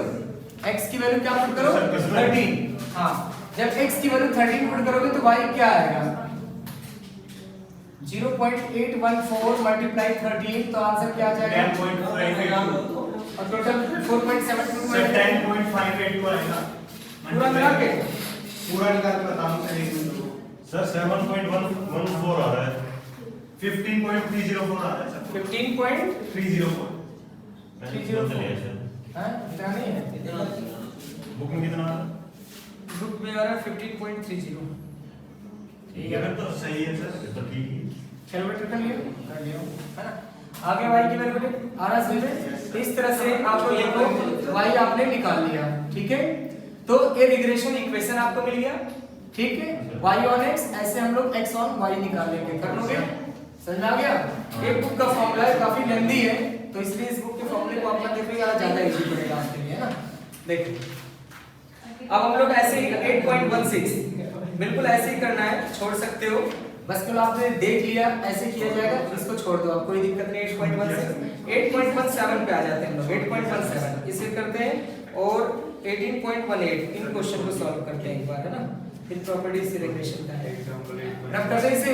Speaker 2: x की वैल्यू क्या पुट करो 13। हाँ, जब x की वैल्यू 13 पुट करोगे तो y क्या आएगा 0.814 मल्टीप्लाई 13, तो आंसर क्या आ जाएगा
Speaker 1: 10.582
Speaker 2: और टोटल 4.72
Speaker 1: सर 10.582 आएगा
Speaker 2: पूरा मिला के
Speaker 5: पूरा निकाल बताऊं सर एक मिनट।
Speaker 1: सर 7.114 आ रहा है 15.304 आ रहा है सर
Speaker 2: 15.304 हां इतना नहीं है
Speaker 1: बुक में कितना आ रहा है?
Speaker 2: ग्रुप में आ रहा है 15.30।
Speaker 1: ठीक है तो सही है सर, ये तो ठीक है।
Speaker 2: चलो बेटा कर लियो है ना। आगे y की वैल्यू बेटे आ रहा सही में, इस तरह से आपको लिखो y आपने निकाल लिया, ठीक है। तो ये रिग्रेशन इक्वेशन आपको मिल गया, ठीक है। y on x ऐसे हम लोग x on y निकाल लेंगे, कर लोगे, समझ में आ गया। एक बुक का फॉर्मूला है, काफी लेंथी है, तो इसलिए इस बुक के फॉर्मूले को आप मत देखिएगा, ज्यादा इजी पड़ेगा आपके लिए, है ना। देखिए अब हम लोग ऐसे ही 8.16 बिल्कुल ऐसे ही करना है, छोड़ सकते हो बस, केवल आपने देख लिया ऐसे किया जाएगा, इसको छोड़ दो आप, कोई दिक्कत नहीं। 8.17 पे आ जाते हैं हम लोग, 8.17 इसे करते हैं और 18.18 इन क्वेश्चन को सॉल्व करते हैं एक बार, है ना। फिर प्रॉपर्टी से रिग्रेशन का है, रफ कर दे इसे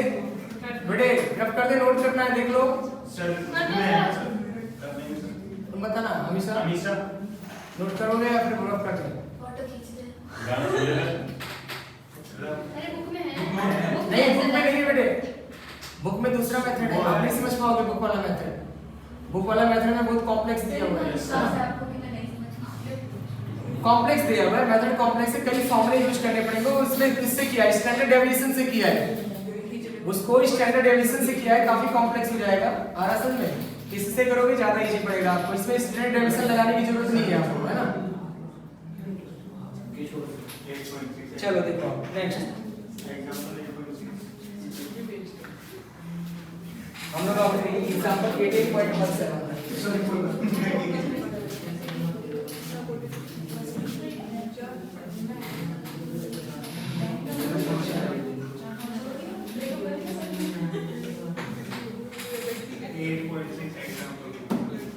Speaker 2: बेटे, रफ कर दे, नोट करना है, देख लो
Speaker 1: सर
Speaker 2: तुम बताना हमेशा
Speaker 1: हमेशा
Speaker 2: नोट करोगे या फिर रफ कर दे।
Speaker 4: फोटो खींच दे।
Speaker 1: गाना चलेगा
Speaker 4: अरे बुक में है।
Speaker 2: नहीं बुक में नहीं बेटे, बुक में दूसरा मेथड है, आप नहीं समझ पाओगे बुक वाला मेथड। बुक वाला मेथड में बहुत कॉम्प्लेक्स दिया हुआ है,
Speaker 4: आपको कितना नहीं समझ पाओगे।
Speaker 2: कॉम्प्लेक्स दिया हुआ है, मेथड कॉम्प्लेक्स है, कई फॉर्मूले यूज करने पड़ेंगे। उसने किससे किया है, स्टैंडर्ड डेविएशन से किया है, उसको स्टैंडर्ड डेविएशन से किया है, काफी कॉम्प्लेक्स हो जाएगा। आ रहा समझ में, इससे करोगे ज्यादा इजी पड़ेगा आपको, इसमें स्टैंडर्ड डेविएशन लगाने की जरूरत नहीं है आपको, है ना। चलो देखो नेक्स्ट हम लोग अब एग्जांपल 18.17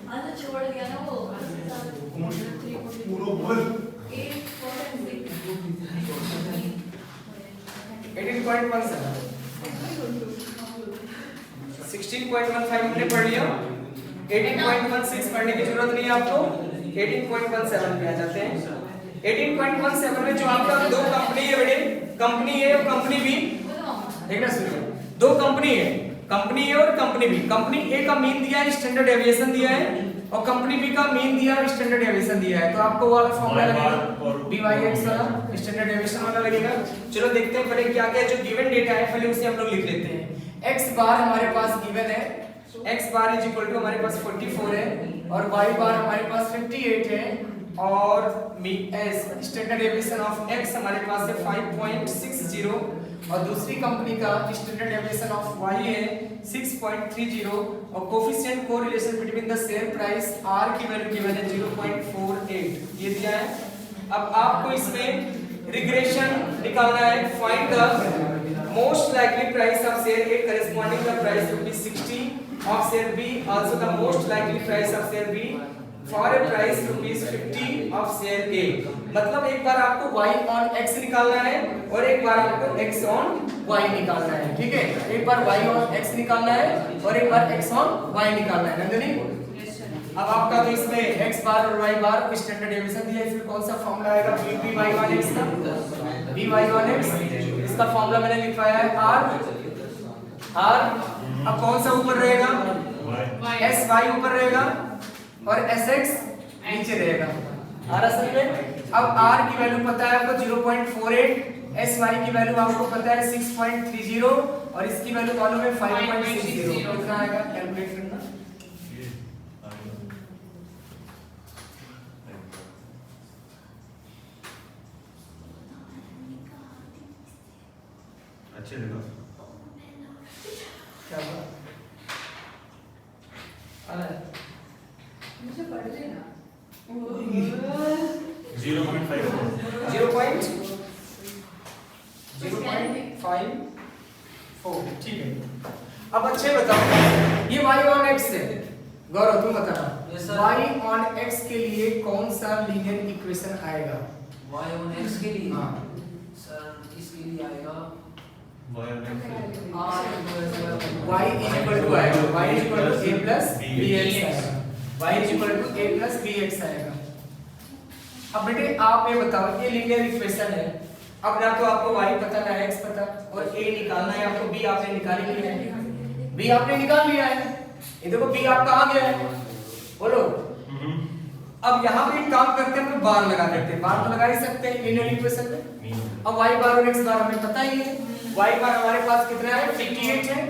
Speaker 4: आज छोड़ दिया ना वो।
Speaker 5: पूरा बोल
Speaker 2: 18.17 16.15 हमने पढ़ लिया, 18.16 पढ़ने की जरूरत नहीं है आपको, 18.17 पे आ जाते हैं। 18.17 में जो आपका दो कंपनी है बेटे, कंपनी ए और कंपनी बी, देखना सुनिए, दो कंपनी है, कंपनी ए और कंपनी बी। कंपनी ए का मीन दिया है, स्टैंडर्ड डेविएशन दिया है, और कंपनी बी का मीन दिया है, स्टैंडर्ड डेविएशन दिया है। तो आपको वाला फॉर्मूला लगेगा BYX वाला, स्टैंडर्ड डेविएशन वाला लगेगा। चलो देखते हैं पहले क्या क्या जो गिवन डेटा है, पहले उसे हम लोग लिख लेते हैं। x बार हमारे पास गिवन है, x bar is equal to हमारे पास 44 है, और y बार हमारे पास 58 है, और स्टैंडर्ड डेविएशन ऑफ x हमारे पास है 5.60, और दूसरी कंपनी का स्टैंडर्ड डेविएशन ऑफ y है 6.30, और coefficient correlation between the share price r की वैल्यू गिवन है 0.48 ये दिया है। अब आपको इसमें रिग्रेशन निकालना है, find the most likely price of share A corresponding the price rupees 60 of share B, also the most likely price of share B for a price rupees 50 of share A। मतलब एक बार आपको y on x निकालना है और एक बार आपको x on y निकालना है, ठीक है। एक बार y on x निकालना है और एक बार x on y निकालना है, नंदिनी। अब आपका तो इसमें x बार और y बार स्टैंडर्ड डेविएशन दिया है, इसमें कौन सा फॉर्मूला आएगा by on x का, by on x, इसका फॉर्मूला मैंने लिखवाया है r। अब कौन सा ऊपर रहेगा, sy ऊपर रहेगा और sx नीचे रहेगा। आ रहा समझ में। अब r की वैल्यू पता है आपको 0.48, sy की वैल्यू आपको पता है 6.30, और इसकी वैल्यू मालूम है 5.60। कितना आएगा कैलकुलेट करना।
Speaker 1: अच्छे देखो
Speaker 2: क्या हुआ, आ रहा है
Speaker 3: मुझे पढ़ लेना
Speaker 1: 0.54
Speaker 2: 0.54 0.54 ठीक है। अब अच्छे बताओ ये y on x है, गौरव तुम बताना
Speaker 3: Yes, sir.
Speaker 2: y on x के लिए कौन सा लीनियर इक्वेशन आएगा?
Speaker 3: y on x के लिए
Speaker 2: हाँ।
Speaker 3: सर इसके लिए आएगा
Speaker 2: y is equal to आएगा, y is equal to a plus bx आएगा, y is equal to a plus bx आएगा। अब बेटे आप ये बताओ ये लीनियर इक्वेशन है, अब ना तो आपको y पता ना x पता और a निकालना है आपको, b आपने निकाल लिया है, b आपने निकाल लिया है, ये देखो b आप कहाँ गया है बोलो। अब यहाँ पे एक काम करते हैं हम लोग बार लगा देते हैं, बार तो लगा ही सकते हैं लीनियर इक्वेशन में। अब y बार और x बार हमें पता ही है, y बार हमारे पास कितना है 58 है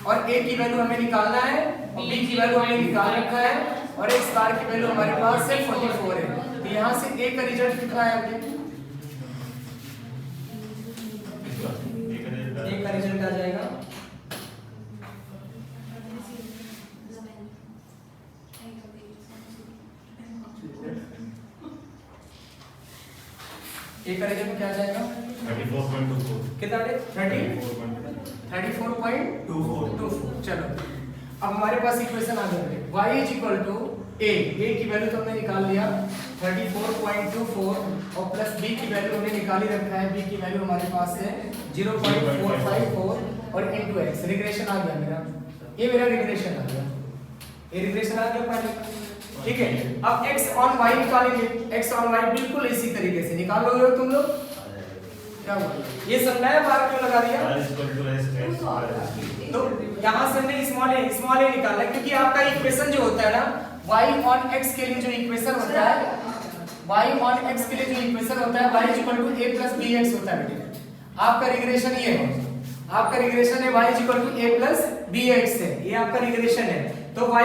Speaker 2: और a की वैल्यू हमें निकालना है और b की वैल्यू हमने निकाल रखा है और x बार की वैल्यू हमारे पास है 44 है। तो यहाँ से a का रिजल्ट कितना है अपने a का रिजल्ट आ जाएगा a का रिजल्ट क्या आ जाएगा
Speaker 1: 34.24
Speaker 2: कितना है 34.24 चलो अब हमारे पास इक्वेशन आ गया y is equal to a की वैल्यू तो हमने निकाल लिया 34.24 और प्लस b की वैल्यू हमने निकाल ही रखा है, b की वैल्यू हमारे पास है 0.454 और इनटू x रिग्रेशन आ गया मेरा, ये मेरा रिग्रेशन आ गया, ये रिग्रेशन आ गया पहले ठीक है। अब x on y निकालेंगे, x on y बिल्कुल इसी तरीके से निकाल लोगे तुम लोग, क्या हुआ ये सब नया बार क्यों लगा दिया? तो यहाँ से हमने स्मॉल ए निकाला क्योंकि आपका इक्वेशन जो होता है ना y on x के लिए जो इक्वेशन होता है y on x के लिए जो इक्वेशन होता है y a plus bx होता है बेटे। आपका रिग्रेशन ये है, आपका रिग्रेशन है y a plus bx है, ये आपका रिग्रेशन है। तो y a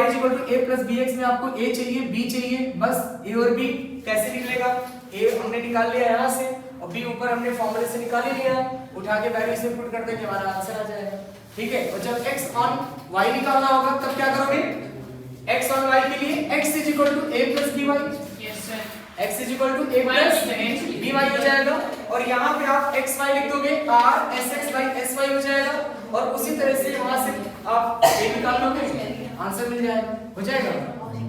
Speaker 2: plus bx में आपको a चाहिए b चाहिए, बस a और b कैसे निकलेगा? a हमने निकाल लिया यहाँ से और b ऊपर हमने फॉर्मूले से निकाल ही लिया, उठा के वैल्यू से पुट कर देंगे हमारा आंसर आ जाएगा ठीक है। और जब x on y निकालना होगा तब क्या करोगे? x on y के लिए x is equal to a plus by,
Speaker 4: Yes, sir.
Speaker 2: x is equal to a plus by हो जाएगा और यहाँ पे आप xy लिख दोगे r sx by sy हो जाएगा और उसी तरह से वहां से आप a निकाल लोगे, आंसर मिल जाएगा, हो जाएगा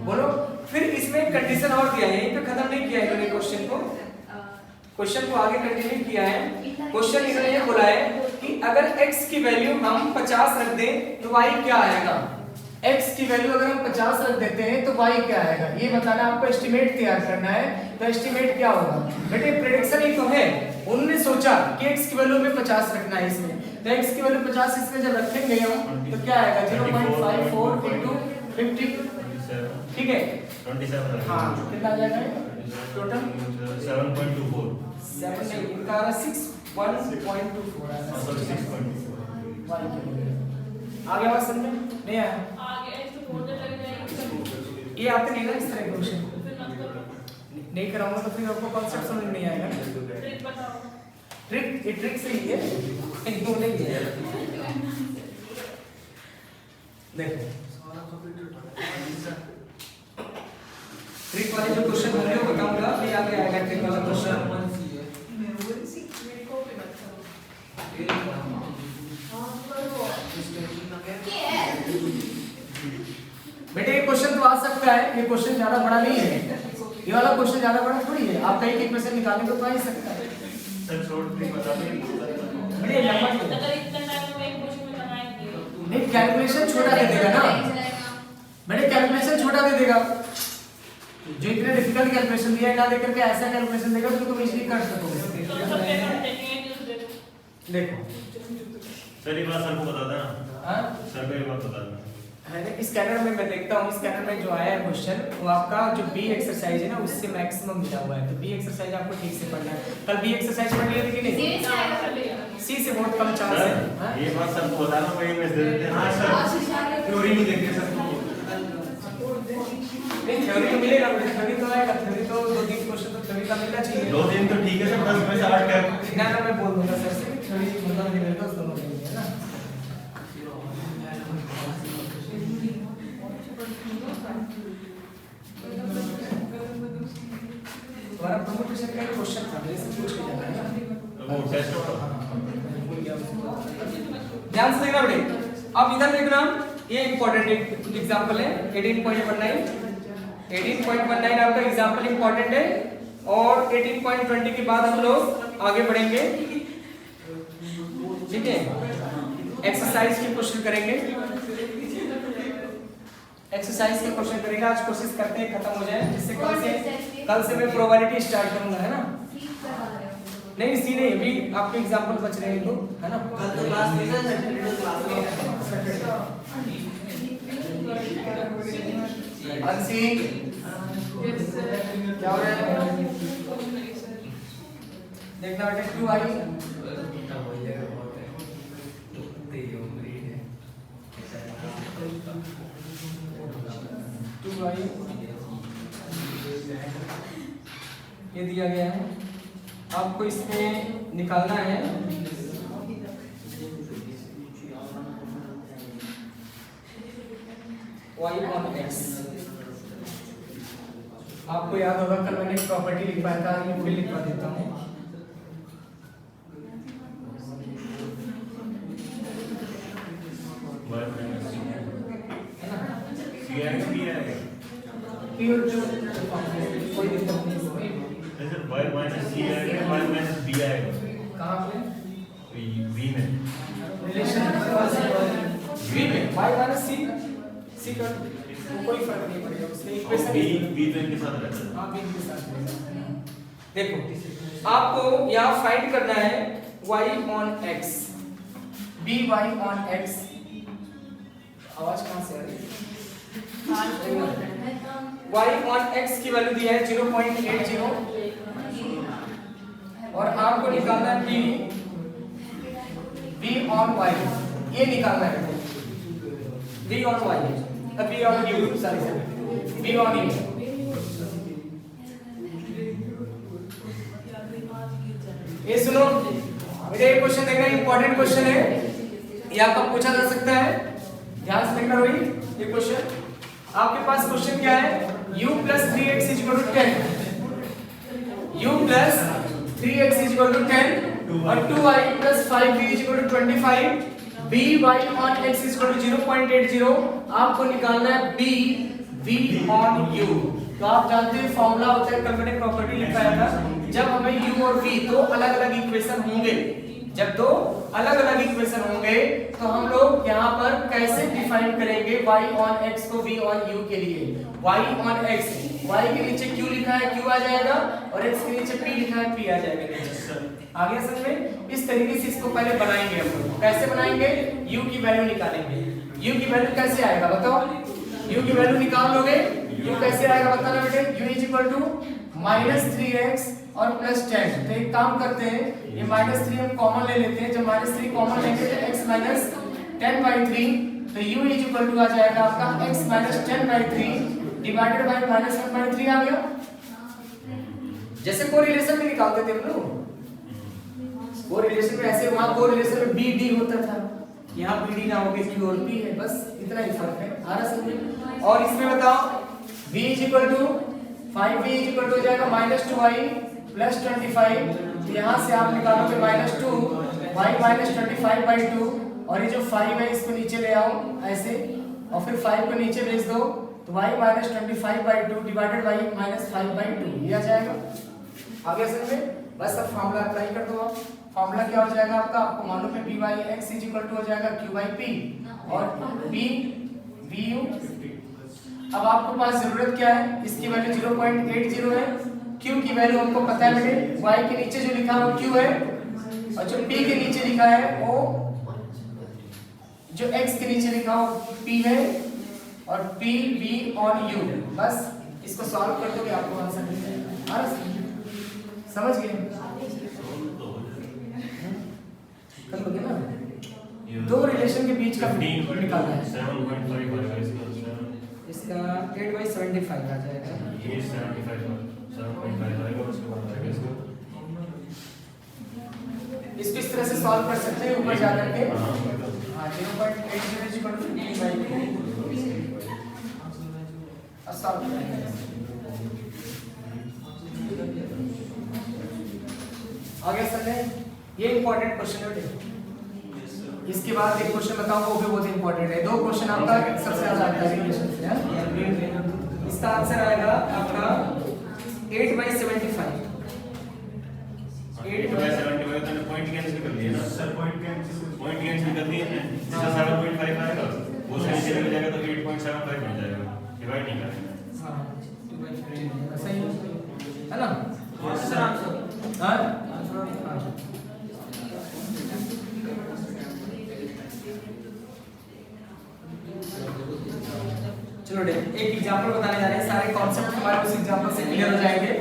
Speaker 2: बोलो। फिर इसमें कंडीशन और दिया है, यहीं पे खत्म नहीं किया है इन्होंने क्वेश्चन को आगे कंटिन्यू किया है। क्वेश्चन इन्होंने ये बोला है कि अगर x की वैल्यू हम 50 रख दें तो y क्या आएगा? x की वैल्यू अगर हम 50 रख देते हैं तो y क्या आएगा ये बताना, आपको एस्टिमेट तैयार करना है। तो एस्टिमेट क्या होगा बेटे? प्रेडिक्शन ही तो है, उन्होंने सोचा कि x की वैल्यू हमें 50 रखना है इसमें, तो x की वैल्यू 50 इसमें जब रखेंगे हम तो क्या आएगा 0.54 into 50 ठीक है
Speaker 1: 27
Speaker 2: हाँ कितना आ जाएगा टोटल
Speaker 1: 7.24
Speaker 2: 7 नहीं इनका आ रहा 6.24 आ रहा है
Speaker 1: 6.24
Speaker 2: आगे बात समझ में नहीं आया?
Speaker 4: आगे तो बोलने लग जाएगा
Speaker 2: ये आते नहीं ना इस तरह क्वेश्चन
Speaker 4: फिर मतलब
Speaker 2: नहीं कराऊंगा तो फिर आपको कॉन्सेप्ट समझ में नहीं आएगा।
Speaker 4: ट्रिक बताओ
Speaker 2: ट्रिक ये ट्रिक से ही है क्यों नहीं है देखो ट्रिक वाले जो क्वेश्चन होंगे वो बताऊंगा, फिर आगे आएगा ट्रिक वाला क्वेश्चन।
Speaker 4: मेरे को भी मत करो
Speaker 2: बेटे ये क्वेश्चन तो आ सकता है, ये क्वेश्चन ज्यादा बड़ा नहीं है, ये वाला क्वेश्चन ज्यादा बड़ा थोड़ी है, आप कहीं एक क्वेश्चन निकालने को तो आ ही सकता है।
Speaker 1: सर शॉर्ट ट्रिक बता दें
Speaker 2: बेटे लंबा नहीं
Speaker 4: अगर इतना टाइम में एक क्वेश्चन में बनाएंगे
Speaker 2: नहीं कैलकुलेशन छोटा दे देगा ना बेटे, कैलकुलेशन छोटा दे देगा, जो इतने डिफिकल्ट कैलकुलेशन दिया है ना देकर के ऐसा कैलकुलेशन देगा जो तुम इजीली कर सकोगे।
Speaker 4: तो सब पेपर देंगे न्यूज़ दे दो
Speaker 2: देखो
Speaker 1: सर ये बात सर को बता देना,
Speaker 2: हां
Speaker 1: सर को ये बात बता देना
Speaker 2: है ना। इस स्कैनर में मैं देखता हूँ, स्कैनर में जो आया है क्वेश्चन वो आपका जो बी एक्सरसाइज है ना उससे मैक्सिमम मिला हुआ है, तो बी एक्सरसाइज आपको ठीक से पढ़ना है। कल बी एक्सरसाइज पढ़ लिए थे कि नहीं? सी से बहुत कम चांस है। हाँ?
Speaker 1: ये बात सर को बताना, वही में दे देते हैं। हाँ सर
Speaker 5: थ्योरी नहीं देखते सर
Speaker 2: नहीं थ्योरी तो मिलेगा, थ्योरी तो आएगा, थ्योरी तो 2-3 क्वेश्चन तो थ्योरी का मिलना चाहिए।
Speaker 1: 2 दिन तो ठीक है सर, 10 में से 8 का
Speaker 2: ना मैं बोल दूंगा सर से थ्योरी मतलब नहीं मिलेगा, दोनों मिलेंगे है ना। तुम्हारा प्रमोट विषय का क्वेश्चन था, मेरे से पूछ के जाना है ना
Speaker 1: वो टेस्ट होगा।
Speaker 2: ध्यान से देखना बेटे। अब इधर देखना, ये इंपॉर्टेंट एग्जांपल है 18.19 आपका एग्जांपल इंपॉर्टेंट है। और 18.20 के बाद हम लोग आगे बढ़ेंगे, ठीक है। एक्सरसाइज के क्वेश्चन करेंगे, एक्सरसाइज के क्वेश्चन करेंगे। आज कोशिश करते हैं खत्म हो जाए, जिससे कल से मैं प्रोबेबिलिटी स्टार्ट करूंगा, है ना। नहीं सी नहीं, अभी आपके एग्जांपल बच रहे हैं तो, है ना।
Speaker 3: कल तो क्लास नहीं है, सैटरडे क्लास
Speaker 2: अंशी क्या हो रहा है, देखना बेटे। 2i 2i ये दिया गया है, आपको इसमें निकालना है y on x। आपको याद होगा कल मैंने प्रॉपर्टी लिखवाया था, मैं फिर लिखवा देता हूँ। कोई दिक्कत नहीं,
Speaker 1: y minus c आएगा, y minus b आएगा।
Speaker 2: कहाँ पे?
Speaker 1: v में
Speaker 2: रिलेशन v में y माइनस c का कोई फर्क नहीं पड़ेगा, उसमें इक्वेशन
Speaker 1: b तो इनके साथ रहता है।
Speaker 2: हाँ, b के साथ देखो, आपको यहाँ फाइंड करना है y on x, by on x। आवाज कहाँ से आ रही है? y on x की वैल्यू दी है 0.80 और आपको निकालना है b on y, ये निकालना है b on y, b on u, sorry b on u। ये सुनो बेटा, ये क्वेश्चन देखना, इंपॉर्टेंट क्वेश्चन है, ये आपका पूछा जा सकता है, ध्यान से देखना भाई। ये क्वेश्चन आपके पास क्वेश्चन क्या है, u plus 3x is equal to 10, u plus 3x is equal to 10 और 2y plus 5b is equal to 25, by on x is equal to 0.80। आपको निकालना है b on u। तो आप जानते हैं फॉर्मूला होता है, कल मैंने प्रॉपर्टी लिखाया था, जब हमें u और v दो अलग अलग इक्वेशन होंगे, जब दो अलग अलग इक्वेशन होंगे तो हम लोग यहाँ पर कैसे डिफाइन करेंगे y on x को v on u के लिए। y on x, y के नीचे q लिखा है q आ जाएगा और x के नीचे p लिखा है p आ जाएगा नीचे। आगे समझ में, इस तरीके से इसको पहले बनाएंगे हम लोग। कैसे बनाएंगे, u की वैल्यू निकालेंगे। u की वैल्यू कैसे आएगा बताओ, u की वैल्यू निकाल लोगे, u कैसे आएगा बताना बेटे। u is equal to -3x और +10। तो एक काम करते हैं, ये -3 हम कॉमन ले लेते हैं, जब -3 कॉमन लेंगे तो x - 10/3, तो u इज इक्वल टू आ जाएगा आपका x - 10/3 डिवाइडेड बाय -1/3 आ गया। जैसे कोरिलेशन में निकालते थे हम लोग, कोरिलेशन में ऐसे, वहां कोरिलेशन में bd होता था, यहाँ bd ना होके q और p है, बस इतना ही फर्क है। आ रहा समझ? और इसमें बताओ v is equal to 5v is equal to हो जाएगा -2y प्लस 25। यहाँ से आप निकालोगे -2 y - 25/2 और ये जो 5 है इसको नीचे ले आओ ऐसे और फिर 5 को नीचे भेज दो तो y - 25/2 डिवाइडेड बाय -5/2 ये आ जाएगा। आगे समझ में, बस अब फार्मूला अप्लाई कर दो। आप फार्मूला क्या हो जाएगा आपका, आपको मालूम है by(x) इज इक्वल टू हो जाएगा q/p और b vu। अब आपको पास जरूरत क्या है, इसकी वैल्यू 0.80 है, q की वैल्यू हमको पता है बेटे, y के नीचे जो लिखा है वो q है और जो p के नीचे लिखा है वो, जो x के नीचे लिखा हो p है और p v on u। बस इसको सॉल्व कर दोगे आपको आंसर मिल जाएगा। समझ गए? कर लोगे ना, दो रिलेशन के बीच का निकालना है।
Speaker 1: 7.5 आएगा
Speaker 2: इसका 8/75 आ जाएगा।
Speaker 1: ये 7.5 आएगा, उसके बाद आएगा इसका।
Speaker 2: इसको इस तरह से सॉल्व कर सकते हैं ऊपर जाकर के। हां 0.80 = 3/2 अब सॉल्व करेंगे। आगे चलते हैं, ये इंपॉर्टेंट क्वेश्चन है बेटे। इसके बाद एक क्वेश्चन बताऊंगा, वो भी बहुत इंपॉर्टेंट है। 2 क्वेश्चन आपका सबसे ज्यादा आता है रिलेशन से, है? इसका आंसर आएगा आपका 8/75।
Speaker 1: 8/75 तो पॉइंट कैंसिल कर दिए ना सर, पॉइंट कैंसिल कर दिए ना, इसका 7.5 आएगा, वो से नीचे लग जाएगा तो 8.75 बन जाएगा, डिवाइड नहीं करेंगे।
Speaker 2: हां 2/3 सही है ना?
Speaker 3: सर आंसर
Speaker 2: हां चलो एक एग्जांपल बताने जा रहे हैं, सारे कॉन्सेप्ट हमारे उस एग्जांपल से क्लियर हो जाएंगे।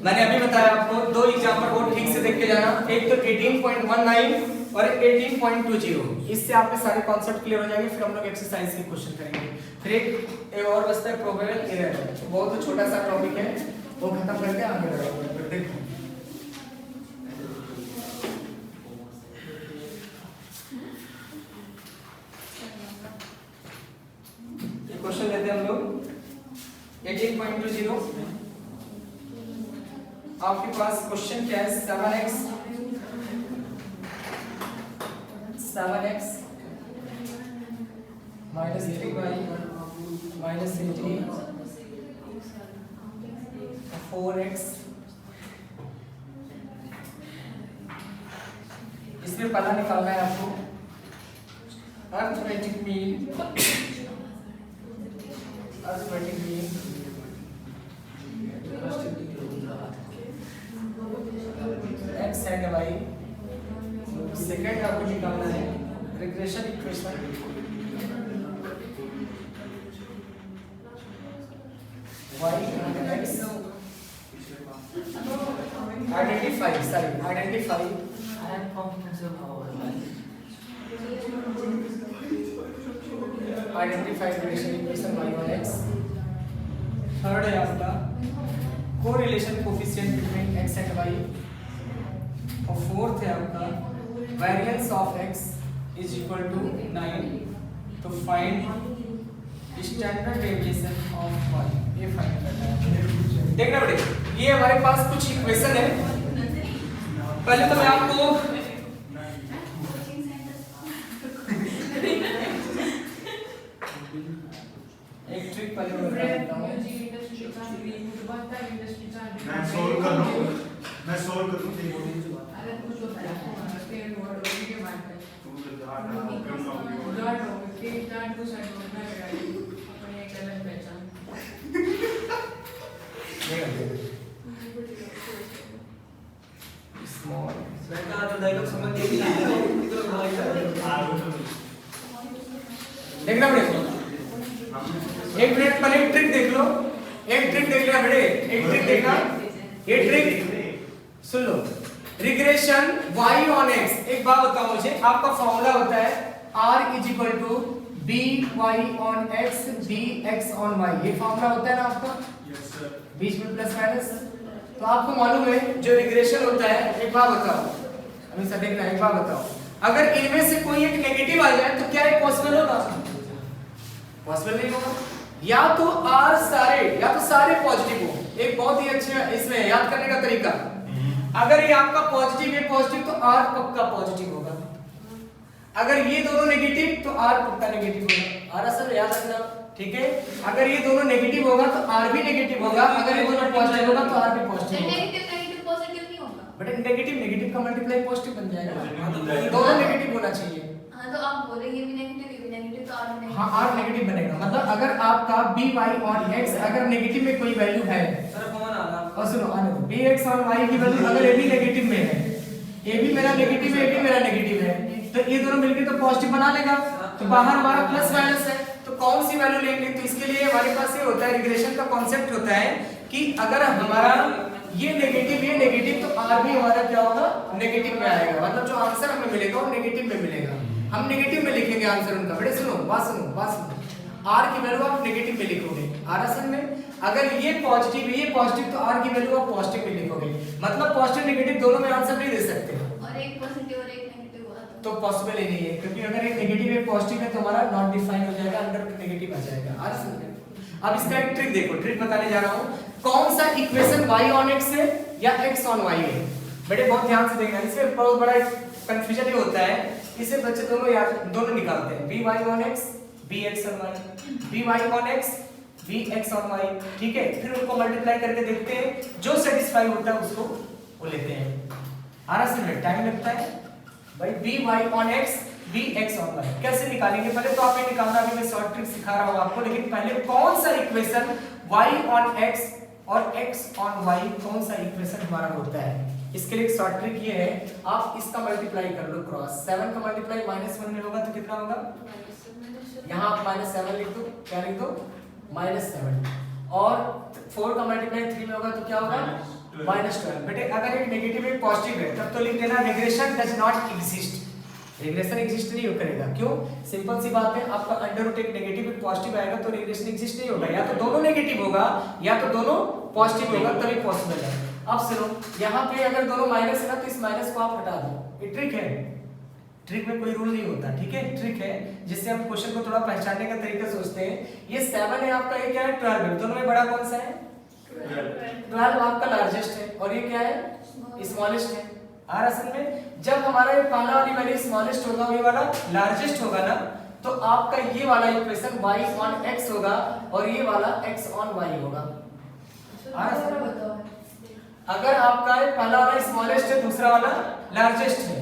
Speaker 2: मैंने अभी बताया आपको 2 एग्जांपल को ठीक से देख के जाना, एक तो 18.19 और 18.20। इससे आपके सारे कॉन्सेप्ट क्लियर हो जाएंगे। फिर हम लोग एक्सरसाइज के क्वेश्चन करेंगे। फिर एक और बचता है प्रोबेबल एरर, बहुत छोटा सा टॉपिक है, वो खत्म करके आगे बढ़ेंगे। फिर देखो क्वेश्चन लेते हैं हम लोग 18.20। आपके पास क्वेश्चन क्या है? 7x minus 3y minus 18 4x। इसमें पहला निकालना है आपको arithmetic mean x and y। Second आपको निकालना है regression equation y and x। Identify regression equation y और x। थर्ड है आपका correlation coefficient between x and y। और फोर्थ है आपका variance of x is equal to 9 तो find standard deviation of y। ये फाइंड करना है। देखना बेटे, ये हमारे पास कुछ इक्वेशन है। पहले तो मैं आपको एक ट्रिक पहले मैं बता देता हूँ।
Speaker 1: मैं सोल्व कर लूं
Speaker 2: स्मॉल
Speaker 3: बेटा तो डायलॉग समझ नहीं
Speaker 2: देखना बेटे, एक मिनट पहले एक ट्रिक देख लो। एक ट्रिक देख लेना बेटे, एक ट्रिक देखना। ये trick soon low, regression y on x। एक बात बताओ मुझे, आपका फॉर्मूला होता है r is equal to by on x bx on y। ये फॉर्मूला होता है ना आपका?
Speaker 1: Yes sir.
Speaker 2: बीच में प्लस माइनस। तो आपको मालूम है जो रिग्रेशन होता है, एक बात बताओ हमेशा देखना, एक बात बताओ, अगर इनमें से कोई एक नेगेटिव आ जाए तो क्या ये पॉसिबल होगा? पॉसिबल नहीं होगा। या तो r सारे पॉजिटिव हो। एक बहुत ही अच्छा इसमें याद करने का तरीका, अगर ये आपका पॉजिटिव है पॉजिटिव तो r पक्का पॉजिटिव होगा। अगर ये दोनों नेगेटिव तो r पक्का नेगेटिव होगा। r असल याद रखना, ठीक है? अगर ये दोनों नेगेटिव होगा तो r भी नेगेटिव होगा, अगर ये दोनों पॉजिटिव होगा तो r भी पॉजिटिव होगा।
Speaker 4: नेगेटिव पॉजिटिव नहीं होगा।
Speaker 2: बट नेगेटिव का मल्टीप्लाई पॉजिटिव बन जाएगा। दोनों नेगेटिव होना चाहिए।
Speaker 4: हां तो आप बोले ये भी नेगेटिव तो r भी नेगेटिव।
Speaker 2: हाँ r नेगेटिव बनेगा। मतलब अगर आपका by on x अगर नेगेटिव में कोई वैल्यू है,
Speaker 3: सर कौन आ रहा
Speaker 2: और सुनो आने दो, bx on y की वैल्यू अगर ये भी नेगेटिव में है, ये भी मेरा नेगेटिव है, ये भी मेरा नेगेटिव है, तो ये दोनों मिलके तो पॉजिटिव बना लेगा। तो बाहर हमारा प्लस माइनस है, तो कौन सी वैल्यू लेंगे? तो इसके लिए हमारे पास ये होता है, रिग्रेशन का कॉन्सेप्ट होता है कि अगर हमारा ये नेगेटिव तो r भी हमारा क्या होगा? नेगेटिव में आएगा। मतलब जो आंसर हमें मिलेगा वो नेगेटिव में मिलेगा। हम नेगेटिव में लिखेंगे आंसर उनका। बेटे सुनो, बात सुनो, r की वैल्यू आप नेगेटिव में लिखोगे। r असल में अगर ये पॉजिटिव है, ये पॉजिटिव, तो r की वैल्यू आप पॉजिटिव में लिखोगे। मतलब पॉजिटिव नेगेटिव दोनों में आंसर नहीं दे सकते,
Speaker 4: और एक पॉजिटिव और एक नेगेटिव हुआ
Speaker 2: तो पॉसिबल ही नहीं है, क्योंकि अगर एक नेगेटिव है पॉजिटिव है तो हमारा नॉट डिफाइन हो जाएगा, अंडर नेगेटिव आ जाएगा। आ रहा समझ में? अब इसका एक ट्रिक देखो, ट्रिक बताने जा रहा हूं। कौन सा इक्वेशन y on x है या x on y है? बेटे बहुत ध्यान से देखना, इसमें बहुत बड़ा कंफ्यूजन ये होता है इसे बच्चे दोनों निकालते हैं, B Y on X B X on Y, B Y on X B X on Y, ठीक है। फिर उनको मल्टीप्लाई करके देखते हैं, जो सेटिस्फाई होता है उसको वो लेते हैं। आराम से टाइम लगता है भाई। B Y on X B X on Y कैसे निकालेंगे? पहले तो आप ये निकालना, अभी मैं शॉर्ट ट्रिक सिखा रहा हूं आपको, लेकिन पहले कौन सा इक्वेशन y ऑन x और x ऑन y कौन सा इक्वेशन हमारा होता है, इसके लिए एक शॉर्ट ट्रिक ये है, आप इसका मल्टीप्लाई कर लो क्रॉस। 7 का मल्टीप्लाई -1 में होगा तो कितना होगा? यहाँ आप -7 लिख दो, क्या लिख दो? -7। और 4 का मल्टीप्लाई 3 में होगा तो क्या होगा? -12। बेटे अगर एक नेगेटिव एक पॉजिटिव है तब तो लिख देना regression does not exist, regression exist नहीं करेगा। क्यों? सिंपल सी बात है, आपका अंडर रूट एक नेगेटिव एक पॉजिटिव आएगा तो रिग्रेशन एग्जिस्ट नहीं होगा, या तो दोनों नेगेटिव होगा या तो दोनों पॉजिटिव होगा, तभी पॉसिबल है। अब सुनो, यहाँ पे अगर दोनों माइनस है ना तो इस माइनस को आप हटा दो, ये ट्रिक है, ट्रिक में कोई रूल नहीं होता, ठीक है, ट्रिक है जिससे हम क्वेश्चन को थोड़ा पहचानने का तरीका सोचते हैं। ये 7 है आपका, ये क्या है? 12 है, दोनों में बड़ा कौन सा है? 12 आपका लार्जेस्ट है और ये क्या है? स्मॉलेस्ट है। और असल में जब हमारा ये पहला वाली वैल्यू स्मॉलेस्ट होगा और ये वाला लार्जेस्ट होगा ना, तो आपका ये वाला इक्वेशन y ऑन x होगा और ये वाला x ऑन y होगा। अगर आपका पहला वाला स्मॉलेस्ट है दूसरा वाला लार्जेस्ट है,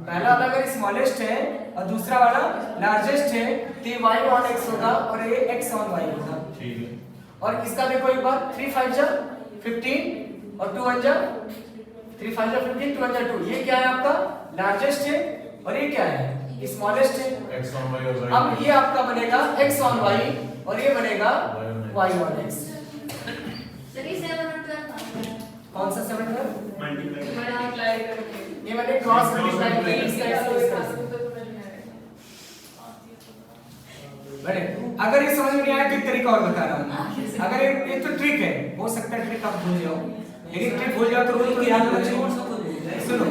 Speaker 2: पहला वाला अगर स्मॉलेस्ट है और दूसरा वाला लार्जेस्ट है तो ये y ऑन x होगा और ये x ऑन y होगा,
Speaker 1: ठीक है।
Speaker 2: और इसका देखो एक बार, 3 5 जा 15 और 2 1 जा 3 5 जा 15 2 1 जा 2, ये क्या है आपका? लार्जेस्ट है और ये क्या है? स्मॉलेस्ट है।
Speaker 1: x on y और
Speaker 2: अब ये आपका बनेगा x ऑन y और ये बनेगा y ऑन x।
Speaker 4: सर ये 7 और 12
Speaker 2: कौन सा 7 है?
Speaker 5: मल्टीप्लाई
Speaker 3: मल्टीप्लाई करके
Speaker 2: ये मैंने क्रॉस मल्टीप्लाई किया, इसका बड़े अगर ये समझ में नहीं आया तो एक तरीका और बता रहा हूँ। अगर ये तो ट्रिक है, हो सकता है ट्रिक आप भूल जाओ, लेकिन ट्रिक भूल जाओ तो रूल को याद रखो। सुनो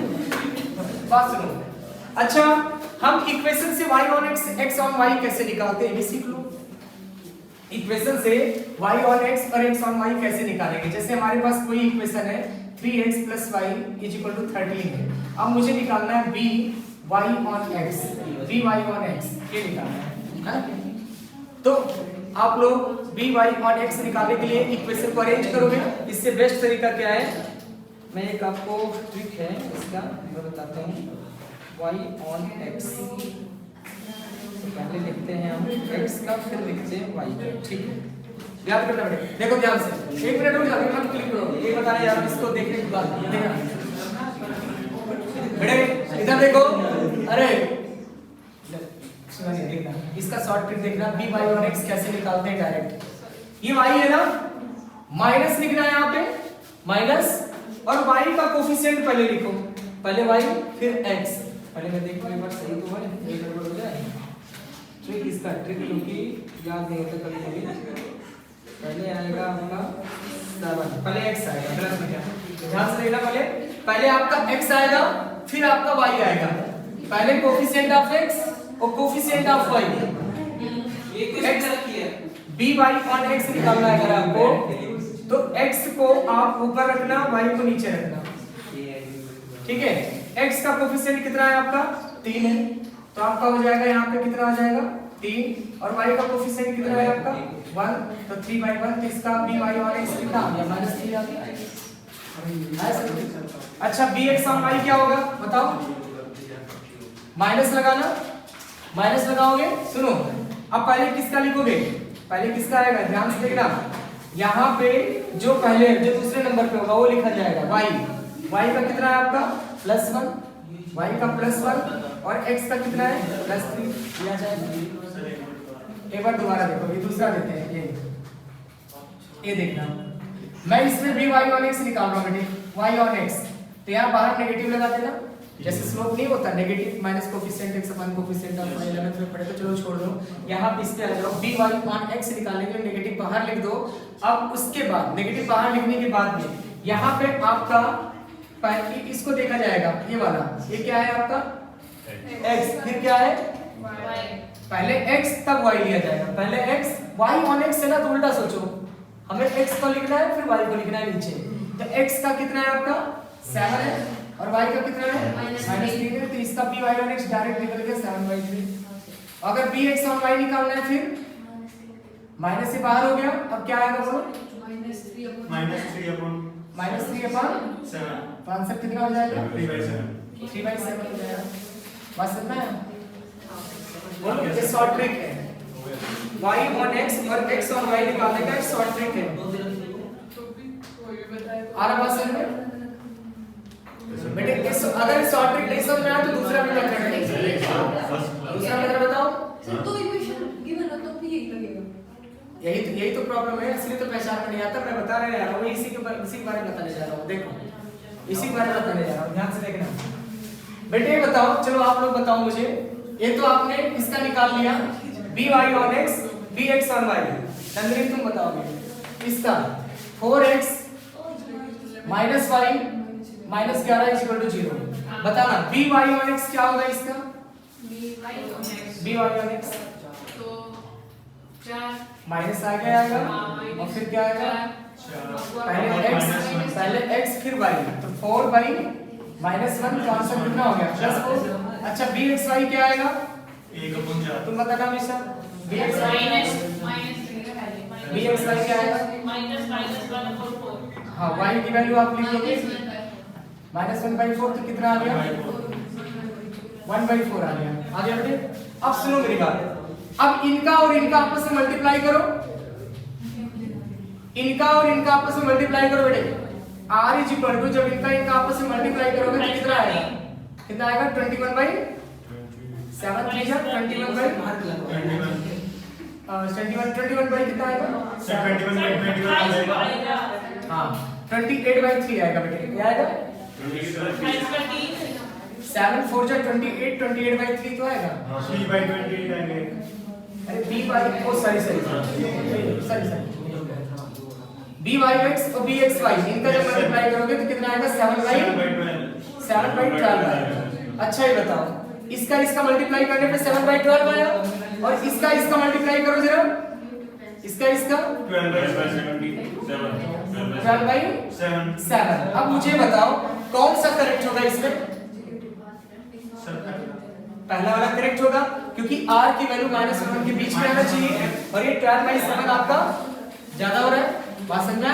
Speaker 2: बात सुनो। अच्छा, हम इक्वेशन से y on x x on y कैसे निकालते हैं ये सीख लो। इक्वेशन से y ऑन x और x ऑन y कैसे निकालेंगे? जैसे हमारे पास कोई इक्वेशन है 3x + y = 13 है, अब मुझे निकालना है b y on x b y on x, ये निकालना है। तो आप लोग b y ऑन x निकालने के लिए इक्वेशन को अरेंज करोगे। इससे बेस्ट तरीका क्या है, मैं एक आपको ट्रिक है इसका मैं बताता हूँ। y ऑन x तो पहले लिखते हैं हम x का, फिर लिखते हैं y का, ठीक है। याद करना बेटे, देखो ध्यान से, एक मिनट रुक जाओ, मत क्लिक करो, ये बता रहे यार, इसको देखने के बाद देखना बेटे, इधर देखो, अरे सुनिए देखना, इसका शॉर्ट ट्रिक देखना, b y ऑन x कैसे निकालते हैं डायरेक्ट। ये y है ना, माइनस लिखना है यहाँ पे, माइनस, और y का कोफिशिएंट पहले लिखो, पहले y फिर x। पहले मैं देखो एक बार सही तो है, एक गड़बड़ हो जाए। ट्रिक इसका ट्रिक क्योंकि याद नहीं होता कभी कभी। पहले आएगा आपका 7, पहले x आएगा, प्लस में क्या, ध्यान से देखना, पहले आपका x आएगा फिर आपका y आएगा, पहले कोफिशिएंट ऑफ x और कोफिशिएंट ऑफ y।
Speaker 3: ये कुछ
Speaker 2: x
Speaker 3: रखी है
Speaker 2: b y ऑन x निकालना है अगर आपको, तो x को आप ऊपर रखना, y को नीचे रखना, ठीक है। x का कोफिशिएंट कितना है आपका? 3 है, तो आपका हो जाएगा यहाँ पे कितना आ जाएगा? 3, और y का कोफिशिएंट कितना है आपका? 1, तो 3/1, तो इसका b y ऑन x कितना आ गया? -3 आ गया। अच्छा, bx ऑन y क्या होगा बताओ? माइनस लगाना, माइनस लगाओगे, सुनो अब पहले किसका लिखोगे? पहले किसका आएगा, ध्यान से देखना, यहाँ पे जो पहले जो दूसरे नंबर पे होगा वो लिखा जाएगा y का कितना है आपका? +1, y का +1 और x का कितना है? +3 लिया जाएगा। एक बार दोबारा देखो, ये दूसरा देते हैं, ये देखना, मैं इसमें भी y ऑन x निकाल रहा हूँ बेटे, y ऑन x, तो यहाँ बाहर नेगेटिव लगा देना, जैसे स्लोप नहीं होता negative minus coefficient x upon coefficient of y 11th में पढ़े तो चलो छोड़ दो, यहाँ पे इस पे आ जाओ, b y ऑन x निकालने के लिए नेगेटिव बाहर लिख दो। अब उसके बाद नेगेटिव बाहर लिखने के बाद में यहाँ पे आपका इसको देखा जाएगा, ये वाला, ये क्या है आपका? x, फिर क्या है? पहले x तब y लिया जाएगा, पहले x, y ऑन x है ना, तो उल्टा सोचो, हमें x को लिखना है फिर y को लिखना है नीचे, तो x का कितना है आपका? 7 है, और y का कितना है
Speaker 4: -3
Speaker 2: -3 है, तो इसका b y on x direct निकल गया 7/3। अगर b x on y निकालना है फिर माइनस से बाहर हो गया, अब क्या आएगा बोलो
Speaker 3: -3
Speaker 5: -3/7
Speaker 2: तो आंसर कितना हो जाएगा
Speaker 5: 3/7
Speaker 2: 3/7 हो जाएगा। बात समझ में आया? बोलो ये शॉर्ट ट्रिक है, y on x और x on y निकालने का एक शॉर्ट ट्रिक है। आ रहा बात समझ में बेटे? अगर शॉर्ट ट्रिक नहीं समझ में आया तो दूसरा भी मेथड है। दूसरा मेथड बताओ।
Speaker 3: सर तो इक्वेशन गिवन हो तो भी यही लगेगा।
Speaker 2: यही तो प्रॉब्लम है, इसलिए तो पहचान में नहीं आता। मैं बता रहा हूँ इसी के बारे में बताने जा रहा हूँ। देखो इसी के बारे में बताने जा रहा हूँ, ध्यान से देखना बेटे। ये बताओ, चलो आप लोग बताओ मुझे, ये तो आपने इसका निकाल लिया by on x bx on y। Nandini तुम बताओगे इसका 4x minus y minus 11 is equal to 0। बताना by on x क्या होगा इसका? by on x
Speaker 3: तो 4
Speaker 2: माइनस आगे आएगा और फिर क्या आएगा? पहले x फिर y, तो 4 माइनस 1 तो आंसर कितना हो गया +4। अच्छा bxy क्या आएगा?
Speaker 5: 1/4
Speaker 2: तुम बताना हमेशा bxy क्या आएगा? हाँ y की वैल्यू आप लिख दोगे -1/4 तो कितना आ गया? 1/4 आ गया। आगे बढ़े। अब सुनो मेरी बात, अब इनका और इनका आपस में मल्टीप्लाई करो, इनका और इनका आपस में मल्टीप्लाई करो बेटे। r इज इक्वल टू, जब इनका इनका आपस में मल्टीप्लाई करोगे तो कितना आएगा? कितना आएगा? 21/7 3 21 कितना आएगा? हाँ 28/3 आएगा बेटे। क्या आएगा? 7 4 जा 28 28/3 तो आएगा।
Speaker 5: 3/28 आएंगे।
Speaker 2: अरे b by O sorry by(x) और bxy इनका जब मल्टीप्लाई करोगे तो कितना आएगा? 7/12 आएगा। अच्छा ये बताओ, इसका इसका मल्टीप्लाई करने पे 7/12 आया, और इसका इसका मल्टीप्लाई करो जरा, इसका इसका 12/7। अब मुझे बताओ कौन सा करेक्ट होगा इसमें? पहला वाला करेक्ट होगा, क्योंकि r की वैल्यू -1 के बीच में आना चाहिए, और ये 12/7 आपका ज्यादा हो रहा है। बात समझा?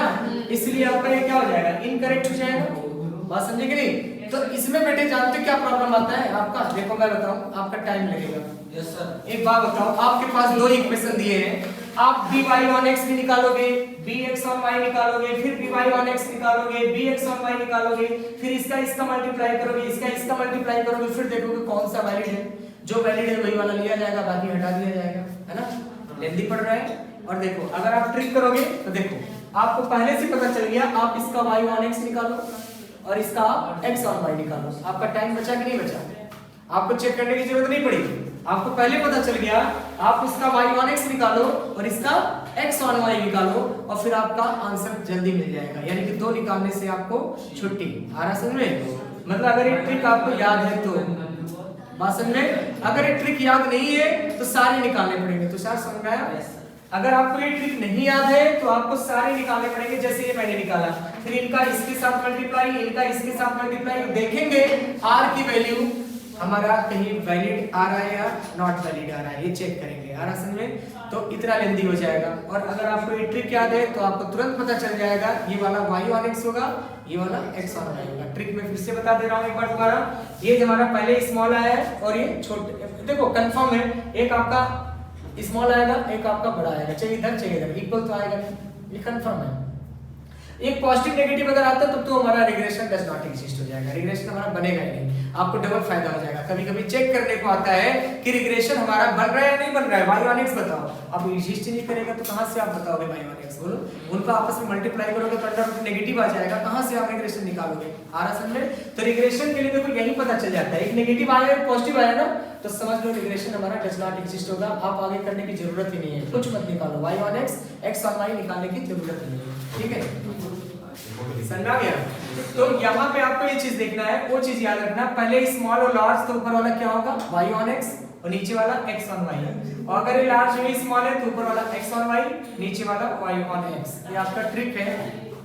Speaker 2: इसलिए आपका ये क्या हो जाएगा? इनकरेक्ट हो जाएगा। बात समझे कि नहीं? तो इसमें बेटे जानते क्या प्रॉब्लम आता है आपका? देखो मैं बताऊं, आपका टाइम लगेगा।
Speaker 3: Yes sir.
Speaker 2: एक बात बताओ, आपके पास दो इक्वेशन दिए हैं, आप by on x भी निकालोगे, bx on y निकालोगे, फिर by on x निकालोगे, bx on y निकालोगे, फिर इसका इसका मल्टीप्लाई करोगे, इसका इसका मल्टीप्लाई करोगे, फिर देखोगे कौन सा वैलिड है। जो वैलिड है वही वाला लिया जाएगा, बाकी हटा दिया जाएगा, है ना? लेंदी पड़ रहा है। और देखो अगर आप ट्रिक करोगे तो देखो आपको पहले से पता चल गया, आप इसका y on x निकालो और इसका x on y निकालो। आपका टाइम बचा कि नहीं बचा? आपको चेक करने की जरूरत नहीं पड़ी, आपको पहले पता चल गया। आप उसका y on x निकालो और इसका x on y निकालो, और फिर आपका आंसर जल्दी मिल जाएगा। यानी कि दो निकालने से आपको छुट्टी। आ रहा समझ में? मतलब अगर ये ट्रिक आपको याद है तो बात समझ में, अगर ये ट्रिक याद नहीं है तो सारे निकालने पड़ेंगे। तो सार समझ में आया? अगर आपको ये ट्रिक नहीं याद है तो आपको सारे निकालने पड़ेंगे, जैसे ये मैंने निकाला, फिर इनका इसके साथ मल्टीप्लाई, इनका इसके साथ मल्टीप्लाई, देखेंगे r की वैल्यू हमारा कहीं वैलिड आ रहा है या नॉट वैलिड आ रहा है, ये चेक करेंगे। आ रहा समझ में? तो इतना लेंदी हो जाएगा। और अगर आपको ये ट्रिक याद है तो आपको तुरंत पता चल जाएगा, ये वाला y on x होगा, ये वाला x on y होगा। ट्रिक में फिर से बता दे रहा हूँ एक बार दोबारा। ये हमारा पहले स्मॉल आया है और ये छोटे, देखो कंफर्म है, एक आपका स्मॉल आएगा, एक आपका बड़ा आएगा, चाहिए इधर चाहिए इधर, इक्वल तो आएगा नहीं, ये कंफर्म है। एक पॉजिटिव नेगेटिव अगर आता है तब तो हमारा रिग्रेशन डज नॉट एग्जिस्ट हो जाएगा, रिग्रेशन हमारा बनेगा ही नहीं। आपको डबल फायदा हो जाएगा। कभी कभी चेक करने को आता है कि रिग्रेशन हमारा बन रहा है या नहीं बन रहा है। y on x बताओ, अब एग्जिस्ट ही नहीं करेगा तो कहां से आप बताओगे y on x? बोलो, उनका आपस में मल्टीप्लाई करोगे तो अंडर नेगेटिव आ जाएगा, कहां से आप रिग्रेशन निकालोगे? आ रहा समझ में? तो रिग्रेशन के लिए देखो यही पता चल जाता है, एक नेगेटिव आया एक पॉजिटिव आया ना, तो समझ लो रिग्रेशन हमारा डज नॉट एग्जिस्ट होगा। आप आगे करने की जरूरत ही नहीं है, कुछ मत निकालो, y on x x on y निकालने की जरूरत नहीं है। ठीक है, समझ आ गया? तो यहाँ पे आपको ये चीज देखना है, वो चीज याद रखना, पहले स्मॉल और लार्ज, तो ऊपर वाला क्या होगा? y on x और नीचे वाला x on y। और अगर ये लार्ज हुई स्मॉल है तो ऊपर वाला x on y, नीचे वाला y on x। ये आपका ट्रिक है,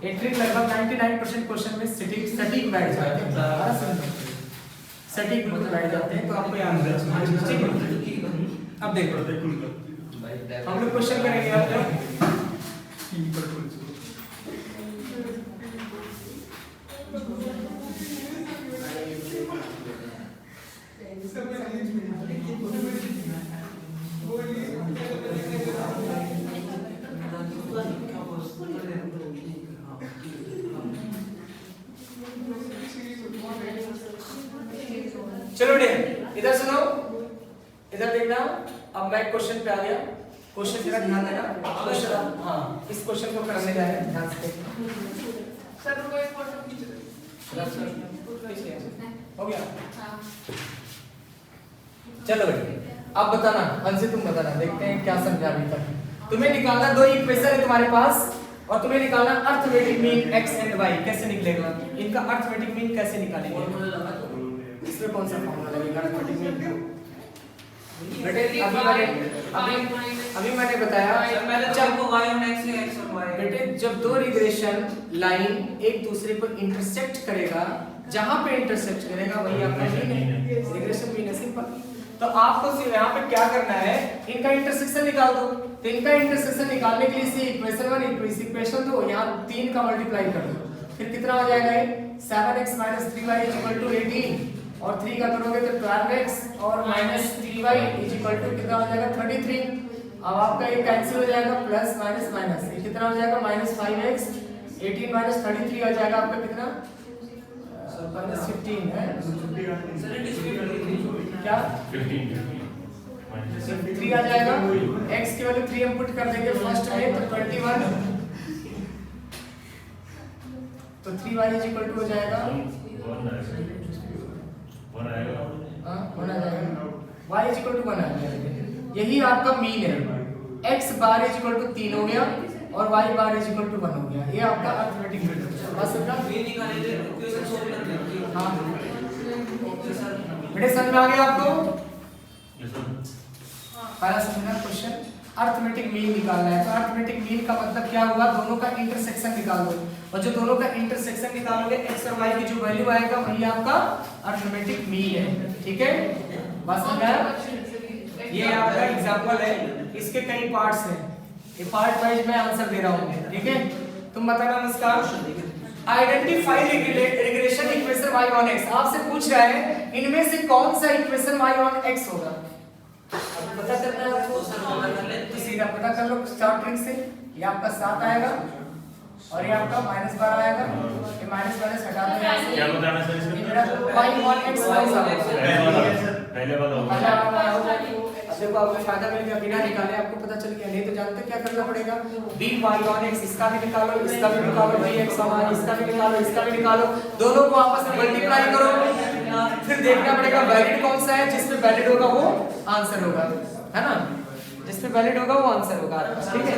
Speaker 2: ये ट्रिक लगभग 99% क्वेश्चन में सटीक बैठ जाते हैं, सटीक बिल्कुल बैठ जाते हैं, तो आपको याद रखना है, ठीक है। अब देखो हम लोग क्वेश्चन करेंगे यहाँ पे। चलो बेटे इधर सुनो, इधर देखना। अब मैं क्वेश्चन पे आ गया, क्वेश्चन जरा ध्यान देना। क्वेश्चन, हाँ इस क्वेश्चन को करने जा रहे हैं, ध्यान से
Speaker 3: सर कोई फोटो खींच
Speaker 2: हो गया। चलो बेटे अब बताना, अंश तुम बताना, देखते हैं क्या समझा अभी तक। तुम्हें निकालना दो इक्वेशन है तुम्हारे पास और तुम्हें निकालना arithmetic mean x and y। कैसे निकलेगा इनका अर्थमेटिक मीन, कैसे निकालेंगे? इसमें कौन सा फॉर्मूला लगेगा अर्थमेटिक मीन? बेटे अभी मैंने बताया
Speaker 3: जब y और x है x और y।
Speaker 2: बेटे जब दो रिग्रेशन लाइन एक दूसरे को इंटरसेक्ट करेगा, जहां पे इंटरसेक्ट करेगा वही आपका मीन है, रिग्रेशन मीन है, सिंपल। तो आपको सिर्फ यहाँ पे क्या करना है, इनका इंटरसेक्शन निकाल दो। तो इनका इंटरसेक्शन निकालने के लिए इक्वेशन 1 इक्वेशन 2 यहाँ 3 का मल्टीप्लाई कर दो, फिर कितना हो जाएगा ये 7x 3y 18 और 3 का करोगे तो 12x और -3y कितना हो जाएगा 33। अब आपका ये कैंसिल हो जाएगा, प्लस माइनस माइनस, ये कितना हो जाएगा -5x 18 - 33 आ जाएगा आपका कितना -15 है।
Speaker 3: सर इट इज
Speaker 2: क्या 3 आ जाएगा, x की वैल्यू 3 हम पुट कर देंगे फर्स्ट में तो 21, तो 3y हो जाएगा 1 आ जाएगा, y 1 आ जाएगा। यही आपका मीन है। x बार 3 हो गया और y बार 1 हो गया, ये आपका अर्थमेटिक मीन है। बस समझा?
Speaker 3: मीन निकालने के इक्वेशन सोल्व करते हैं।
Speaker 2: हां
Speaker 3: ओके सर।
Speaker 2: बेटे समझ में आ गया आपको? पहला समझना क्वेश्चन, अर्थमेटिक मीन निकालना है। तो अर्थमेटिक मीन का मतलब क्या हुआ, दोनों का इंटरसेक्शन निकाल दो, और जो दोनों का इंटरसेक्शन निकालोगे x और y की जो वैल्यू आएगा वही आपका अर्थमेटिक मीन है। ठीक है, बात समझ आया? ये आपका एग्जांपल है, इसके कई पार्ट्स हैं, ये पार्ट वाइज मैं आंसर दे रहा हूं। ठीक है, तुम बताना नमस्कार। Identify regression equation y on x। आपसे पूछ रहा है इनमें से कौन सा इक्वेशन y on x होगा, पता करना है आपको। तो सीधा पता कर लो शॉर्ट ट्रिक से। ये आपका 7 आएगा और ये आपका -12 आएगा, ये माइनस हटा दो यहां से।
Speaker 1: क्या बताना सर इसमें?
Speaker 2: y on x
Speaker 1: पहले वाला होगा।
Speaker 2: देखो आपको फायदा मिल गया, बिना निकाले आपको पता चल गया। नहीं तो जानते क्या करना पड़ेगा, dy on x इसका भी निकालो, इसका भी निकालो, dx on y इसका भी निकालो, इसका भी निकालो, दोनों को आपस में मल्टीप्लाई करो, फिर देखना पड़ेगा वैलिड कौन सा है, जिसमें वैलिड होगा वो आंसर होगा, है ना? जिसमें वैलिड होगा वो आंसर होगा। ठीक है,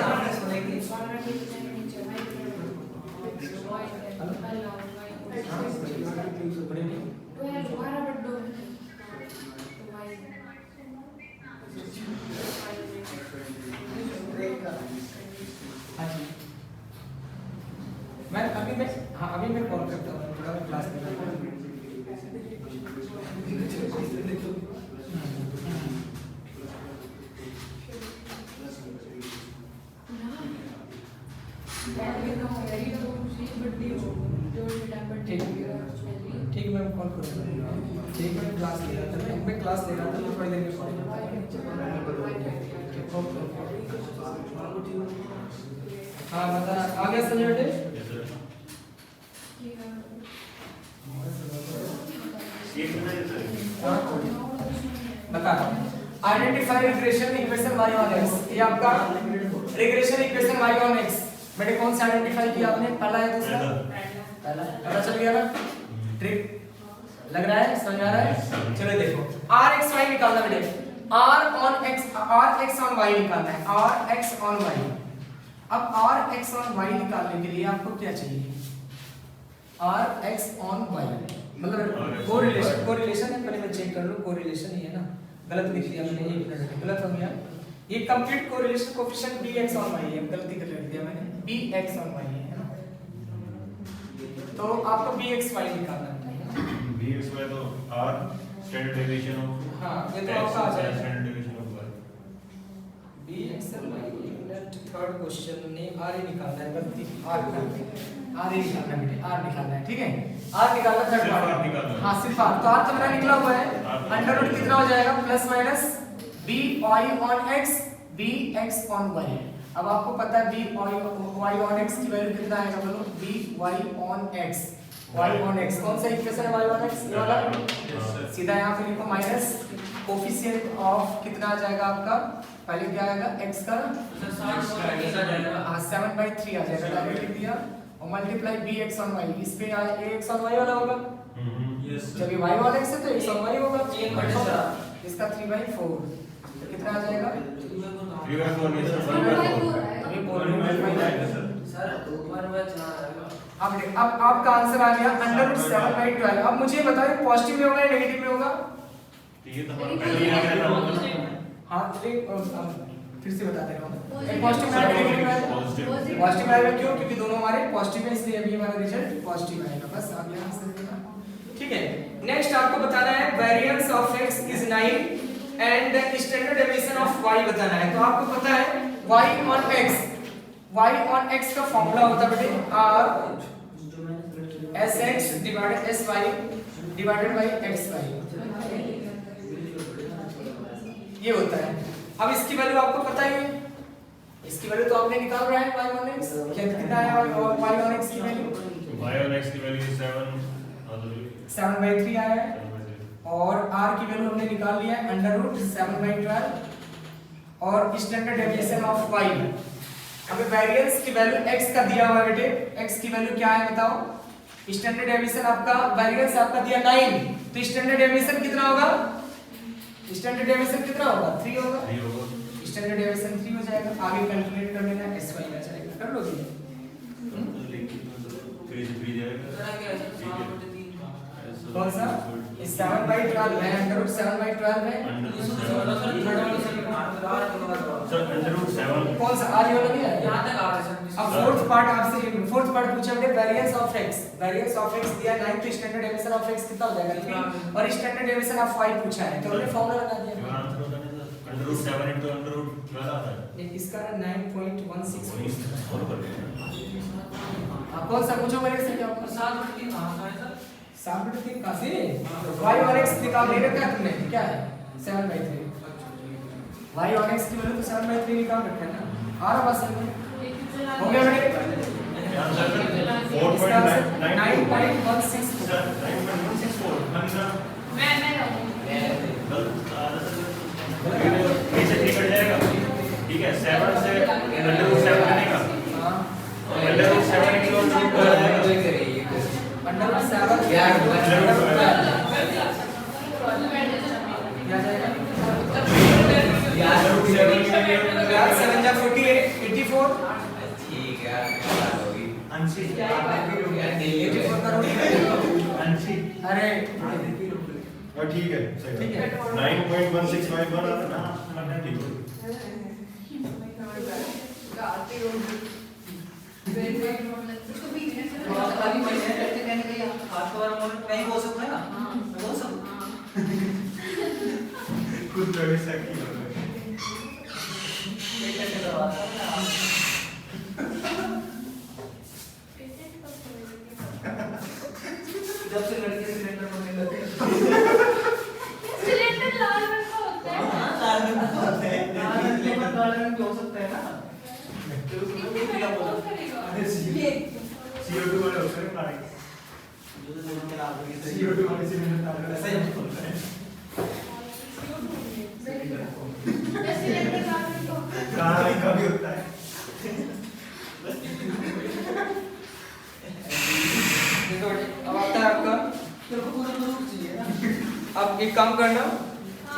Speaker 2: अभी मैं कॉल करता हूँ, थोड़ा मैं क्लास में ठीक मैं कॉल करूँगा। ठीक मैं क्लास ले रहा था, मैं क्लास ले रहा था, तो थोड़ी देर में कॉल करता। हाँ बता, आ गया समझ बेटे? बता, identify regression equation y on x। ये आपका regression equation y on x बेटे कौन सा आइडेंटिफाई किया आपने, पहला है दूसरा? पहला पता चल गया ना? ट्रिक लग रहा है, समझ आ रहा है? चलो देखो, rxy निकालना बेटे, rx on y निकालना है, rx on y। अब rx on y निकालने के लिए आपको क्या चाहिए, rx on y मतलब कोरिलेशन है। पहले मैं चेक कर लूं, कोरिलेशन ही है ना, गलत लिख दिया मैंने, एक मिनट गलत हो गया। ये complete correlation coefficient bx on y है, गलती कर दिया मैंने, bx on y है ना। तो आपको bxy निकालना है
Speaker 1: bxy तो r स्टैंडर्ड डेविएशन ऑफ
Speaker 2: हाँ ये तो आपका आ जाएगा
Speaker 1: standard deviation of y
Speaker 2: bxy left third question ने r ही निकालना है गलती r निकालना है r ही निकालना है बेटे r निकालना है ठीक है r निकालना थर्ड
Speaker 1: सिर्फ r
Speaker 2: पार्ट
Speaker 1: निकालना है।
Speaker 2: हाँ सिर्फ r तो r तो मेरा निकला हुआ है अंडर रूट कितना हो जाएगा plus minus by on x bx on y अब आपको पता है by on x की वैल्यू कितना आएगा बोलो by on x y on x कौन सा इक्वेशन है y on x ये वाला सीधा यहाँ पे लिखो माइनस कोफिशिएंट ऑफ कितना आ जाएगा आपका पहले क्या आएगा x का हाँ 7/3 आ जाएगा डायरेक्ट लिख दिया और मल्टीप्लाई bx on y इस पे ax on y वाला होगा जब ये y on x है तो x on y होगा इसका 3/4 तो कितना आ जाएगा
Speaker 1: 3/4 नहीं सर 1/4
Speaker 2: अभी बोल रहे हैं
Speaker 3: सर दो बार मैं चला जाएगा
Speaker 2: अब आपका आंसर आ गया अंडर रूट 7/12 अब मुझे बताओ पॉजिटिव में होगा या नेगेटिव में होगा
Speaker 1: ये तो हमारा पहले ही आ गया था
Speaker 2: हाँ फिर से बता दे रहा हूँ पॉजिटिव में आएगा नेगेटिव में आएगा पॉजिटिव में आएगा क्यों क्योंकि दोनों हमारे पॉजिटिव है इसलिए अभी हमारा रिजल्ट पॉजिटिव आएगा बस आप यहाँ से देखना ठीक है नेक्स्ट आपको बताना है variance of x is 9 and standard deviation of y बताना है तो आपको पता है y on x का फॉर्मूला होता है बेटे r sx divided sy divided by xy ये होता है अब इसकी वैल्यू आपको पता ही है इसकी वैल्यू तो आपने निकाल रहा है y on x कितना है y on x की वैल्यू
Speaker 1: y on x की वैल्यू
Speaker 2: 7/3 आया है और r की वैल्यू हमने निकाल लिया है अंडर रूट 7/12 और स्टैंडर्ड डेविएशन ऑफ y हमें वेरिएंस की वैल्यू x का दिया हुआ है बेटे x की वैल्यू क्या है बताओ स्टैंडर्ड डेविएशन आपका वेरिएंस आपका दिया 9 तो स्टैंडर्ड डेविएशन कितना होगा स्टैंडर्ड डेविएशन कितना होगा 3 होगा स्टैंडर्ड डेविएशन 3 हो जाएगा आगे कैलकुलेट कर लेना sy आ जाएगा कर लोगे कौन सा 7/12 है अंडर रूट 7/12 है
Speaker 1: सर अंडर रूट 7
Speaker 2: कौन सा आज वाला नहीं है
Speaker 3: यहाँ तक आ रहा है
Speaker 2: अब फोर्थ पार्ट पूछा हमने वेरिएंस ऑफ x दिया 9 तो स्टैंडर्ड डेविएशन ऑफ x कितना हो जाएगा 3 और स्टैंडर्ड डेविएशन ऑफ y पूछा है तो हमने फार्मूला लगा दिया
Speaker 1: आंसर होता है under root 7 into under root 12 आता है
Speaker 2: इसका 9.16
Speaker 1: और कर
Speaker 2: आप कौन सा पूछो मेरे से क्या आपको
Speaker 3: 7/3 कहाँ था सर
Speaker 2: 7/3 कहां से y on x निकाल ले रखा है तुमने क्या है 7/3 y on x की वैल्यू तो 7/3 निकाल रखा है ना आ रहा बस हो गया बेटे
Speaker 1: आंसर
Speaker 2: 9.16
Speaker 1: सर 9.164
Speaker 4: मैं
Speaker 1: ऐसे ठीक कट जाएगा ठीक है 7 से अंडर रूट 7 बनेगा
Speaker 2: हां
Speaker 1: अंडर रूट 7 किलो रूट कर जाएगा
Speaker 2: अंडर रूट 7
Speaker 3: यार,
Speaker 2: क्या जाएगा
Speaker 3: यार
Speaker 1: रूट 7 की वैल्यू
Speaker 2: 7 जा 48 84
Speaker 3: ठीक है यार होगी
Speaker 5: अंशी
Speaker 2: 84 का रूट
Speaker 5: अंशी
Speaker 2: अरे
Speaker 5: और ठीक है सही
Speaker 2: ठीक है
Speaker 5: 9.1651 आता ना ठीक है
Speaker 4: उसको भी
Speaker 3: नहीं बोल सकता है ना बोल सकता
Speaker 5: खुद प्रवेश की
Speaker 3: जब से लड़के सिलेंडर बनने लगे
Speaker 4: सिलेंडर लाल रंग का होता है
Speaker 3: लाल रंग का होता है लाल रंग हो सकता है ना
Speaker 4: कौन करेगा ये
Speaker 5: CO2 वाले होते हैं प्लानिंग CO2 वाले सिलेंडर डालकर ऐसा ही होता है
Speaker 4: सिलेंडर लाल रंग का होता है
Speaker 5: काला रंग का भी होता है
Speaker 2: देखो अब आता है आपका
Speaker 3: तेरे को पूरा पूरा चाहिए ना
Speaker 2: अब एक काम करना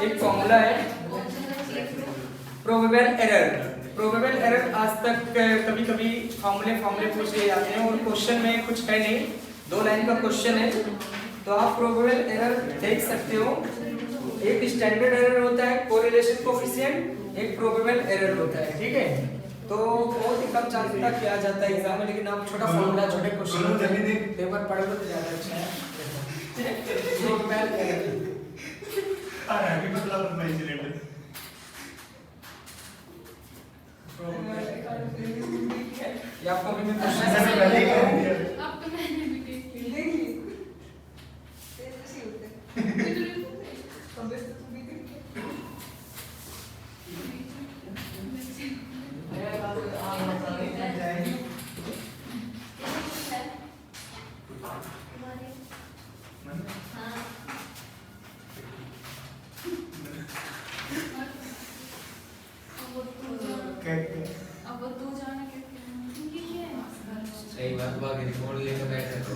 Speaker 2: एक फॉर्मूला है प्रोबेबल एरर आज तक कभी कभी फॉर्मूले पूछ लिए जाते हैं और क्वेश्चन में कुछ है नहीं 2 लाइन का क्वेश्चन है तो आप प्रोबेबल एरर देख सकते हो एक स्टैंडर्ड एरर होता है कोरिलेशन कोफिशिएंट एक प्रोबेबल एरर होता है ठीक है तो बहुत ही कम चांस था किया जाता है एग्जाम में, लेकिन आप छोटा फॉर्मूला छोटे क्वेश्चन पेपर पढ़ोगे तो ज्यादा अच्छा है। प्रोबेबल एरर
Speaker 5: आगे मतलब अपना इंसिडेंट
Speaker 2: ये आपको भी मैं
Speaker 5: सबसे
Speaker 2: क्वेश्चन
Speaker 5: पहले ही कर दिया
Speaker 4: अब तो मैंने भी देख लिया।
Speaker 3: देख ली ऐसे ही होते हैं तुम भी देख
Speaker 4: अब वो तू जाना कैसे ये क्या है?
Speaker 2: सही बात बाकी रिपोर्ट लेकर बैठे तो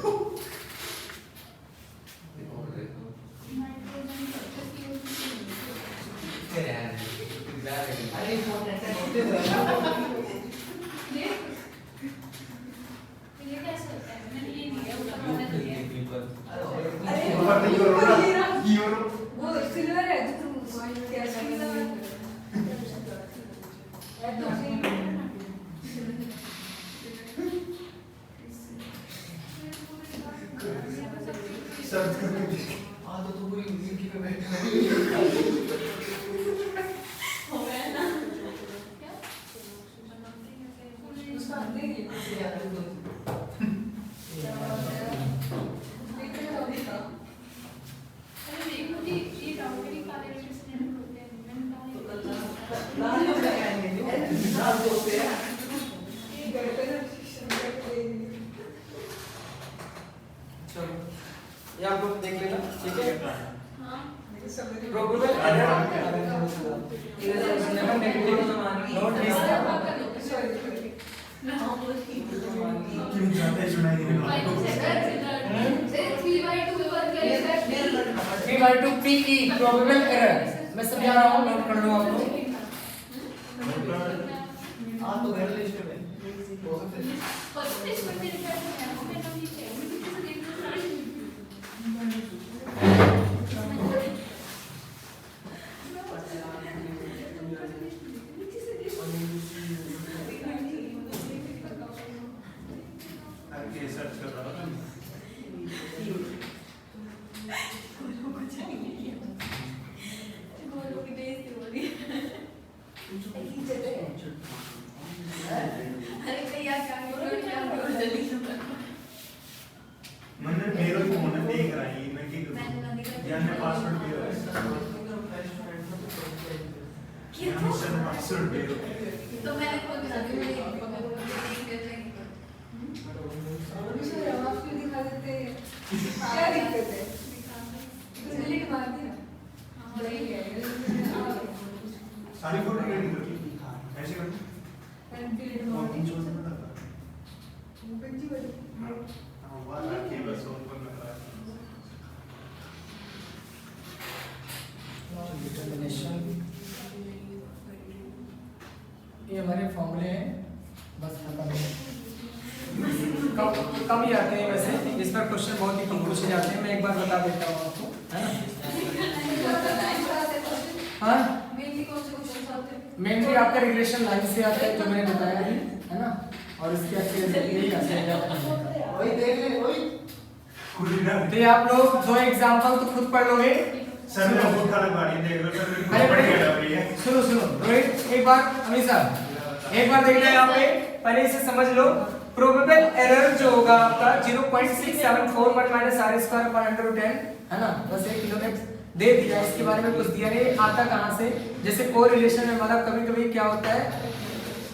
Speaker 4: नाइट्रोजन सबसे
Speaker 2: तेरे यार इधर
Speaker 3: अरे फोन ऐसे होते हैं
Speaker 4: देख ये कैसे होता है? मैंने ये नहीं है ऊपर वाला दिया है।
Speaker 3: अरे
Speaker 5: ऊपर नहीं हो रहा यूरो
Speaker 3: वो सिल्वर है जो तुम क्या सिल्वर
Speaker 5: सब
Speaker 3: हाँ तो पूरी जिंदगी में बैठे
Speaker 4: हो गया ना? क्या?
Speaker 3: उसका अंदर ही है यार तो
Speaker 4: अरे देख मुझे ये डाउट है कि काले रंग से नहीं होते हैं। मैंने कहा
Speaker 3: लाल हो जाएंगे लाल होते हैं ये गड़बड़ है
Speaker 2: चलो ये आप लोग देख लेना, ठीक है।
Speaker 4: हाँ
Speaker 2: probable error never negative note this
Speaker 5: क्यों जाते सुनाई नहीं
Speaker 4: भाई
Speaker 5: देता
Speaker 4: से कर 3/2 वर्क करेगा
Speaker 2: 3/2 PE प्रोबेबल एरर मैं समझा रहा हूँ, नोट कर लो आप लोग।
Speaker 3: हाँ तो घर लिस्ट में हो सकते हैं
Speaker 4: परसेंटेज पर मेरे ख्याल से है वो मैंने नहीं चाहिए मुझे किसी देख
Speaker 5: आगे सर्च कर रहा था
Speaker 4: गोलों की बेइज्जती हो रही है। अरे कहीं यार क्या जल्दी
Speaker 5: मैंने मेरा फोन है देख रहा है मैं की करूं यार मैं पासवर्ड दे रहा हूं मिशन पासवर्ड दे रहा हूं
Speaker 4: तो मैंने खोल दिया
Speaker 3: आप क्यों दिखा देते हैं क्या दिक्कत है डिलीट मार दिया
Speaker 5: सारी फोटो एडिट कर ली ऐसे कर कौन छोड़ सकता था हां वो आके बस ओपन कर रहा है
Speaker 2: डिटरमिनेशन ये हमारे फॉर्मूले हैं, बस खत्म है। कम ही आते हैं वैसे, इस पर क्वेश्चन बहुत ही कम पूछे जाते हैं, मैं एक बार बता देता हूँ आपको, है ना। हाँ मेनली आपका रिग्रेशन लाइन से आता है जो मैंने बताया अभी, है ना, और इसके आगे यही आते हैं।
Speaker 3: वही देख ले वही
Speaker 5: खुद ही ना
Speaker 2: तो ये आप लोग दो एग्जांपल तो खुद पढ़ लोगे।
Speaker 5: सर ने बहुत खराब गाड़ी देख लो सर
Speaker 2: अरे
Speaker 5: मेरे
Speaker 2: बड़े
Speaker 5: को पड़ी है
Speaker 2: सुनो रोहित, एक बार अमित साहब एक बार देख लो यहाँ पे, पहले इसे समझ लो। प्रोबेबल एरर जो होगा आपका 0.6741 माइनस आर स्क्वायर पर 110, है ना, बस 1 किलोमीटर दे दिया, इसके बारे में कुछ दिया नहीं, आता कहाँ से, जैसे कोरिलेशन में मतलब कभी-कभी क्या होता है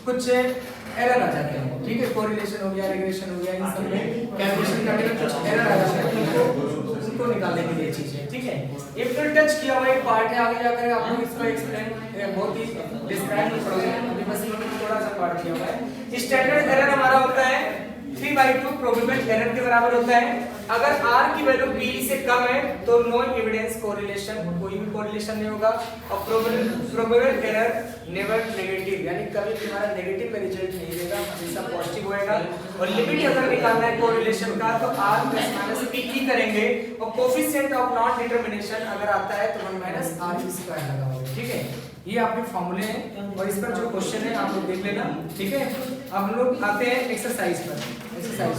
Speaker 2: कुछ एरर आ जाते हैं, ठीक है, कोरिलेशन हो गया, रिग्रेशन हो गया, इन सब में कैलकुलेशन करने में कुछ एरर आ जाते हैं, उनको निकालने के लिए चीजें, ठीक है। ये फिर टच किया हुआ एक पार्ट है, आगे जाकर आप लोग इसको एक्सप्लेन बहुत ही डिस्क्राइब नहीं पढ़ोगे, अभी बस थोड़ा सा पार्ट किया हुआ है। स्टैंडर्ड एरर हमारा होता है 3/2 प्रोबेबल एरर के बराबर होता है। अगर r की वैल्यू b से कम है तो नो एविडेंस कोरिलेशन, कोई भी कोरिलेशन नहीं होगा, और प्रोबेबल एरर नेवर नेगेटिव, यानी कभी भी हमारा नेगेटिव का रिजल्ट नहीं देगा, हमेशा पॉजिटिव होएगा। और लिमिट अगर निकालना है कोरिलेशन का तो r + p की करेंगे, और कोफिशिएंट ऑफ नॉन डिटरमिनेशन अगर आता है तो 1 - r² लगाओगे। ठीक है, ये आपके फॉर्मूले हैं और इस पर जो क्वेश्चन है आप लोग देख लेना, ठीक है। अब हम लोग आते हैं एक्सरसाइज पर। एक्सरसाइज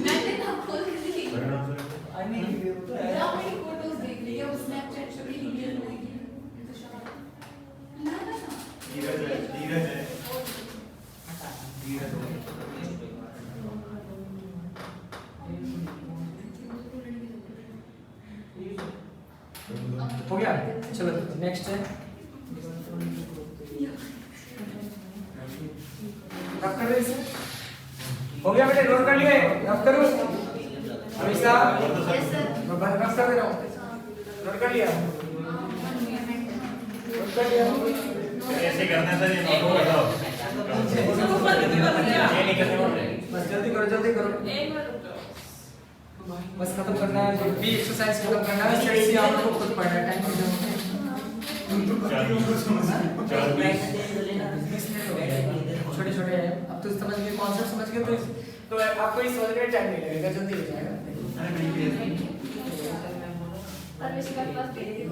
Speaker 4: मैंने ना खोल के देखी
Speaker 1: परिणाम से
Speaker 4: क्या मेरी फोटोज देख रही है, उस स्नैपचैट से भी वीडियो देगी ना ना ना
Speaker 5: धीरज है, धीरज है, धीरज है।
Speaker 2: हो गया, चलो नेक्स्ट है, रफ कर दे इसे। हो गया बेटे, नोट कर लिए, रफ करो हमेशा,
Speaker 4: यस सर
Speaker 2: मैं रफ कर दे रहा हूँ, नोट कर लिया, नोट कर लिया।
Speaker 1: ऐसे करना है सर, ये नोट बताओ ये नहीं करने वाले।
Speaker 2: बस जल्दी करो, जल्दी करो, बस खत्म करना है, जो भी एक्सरसाइज खत्म करना है, सेट सी आप लोग को खुद पढ़ना है, टाइम खत्म। छोटे छोटे हैं, अब तो समझ गए, कॉन्सेप्ट समझ गए, तो आपको ये समझने में टाइम नहीं लगेगा, जल्दी हो जाएगा।
Speaker 4: परवेश का क्लास देखी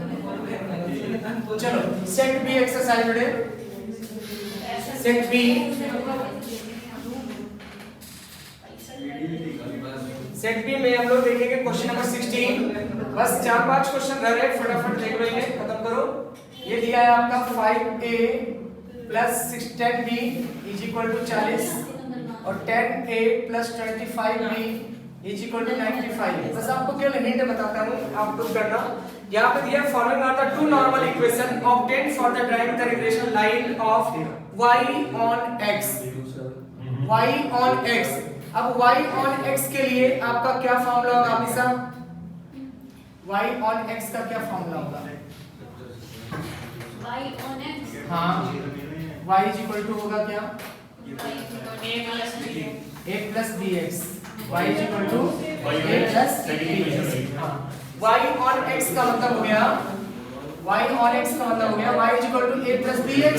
Speaker 4: तो
Speaker 2: चलो सेट बी एक्सरसाइज बेटे, सेट बी, सेट बी में हम लोग देखेंगे क्वेश्चन नंबर 16। बस 4-5 क्वेश्चन रह रहे, फटाफट देख लो, इन्हें खत्म करो। ये दिया है आपका 5a plus 10b is equal to 40 और 10a plus 25b is equal to 95। बस आपको केवल हिंट बताता हूँ, आप लोग करना। यहाँ पे दिया following are the two normal equation obtained for the driving the regression line of y on x, y on x। अब y on x के लिए आपका क्या फॉर्मूला होगा हमेशा? y on x का क्या फॉर्मूला होगा?
Speaker 4: y on x
Speaker 2: हाँ, y इज इक्वल टू होगा क्या? a plus bx, y is equal to a plus bx। हाँ, y on x का मतलब हो गया, y on x का मतलब हो गया y is equal to a plus bx।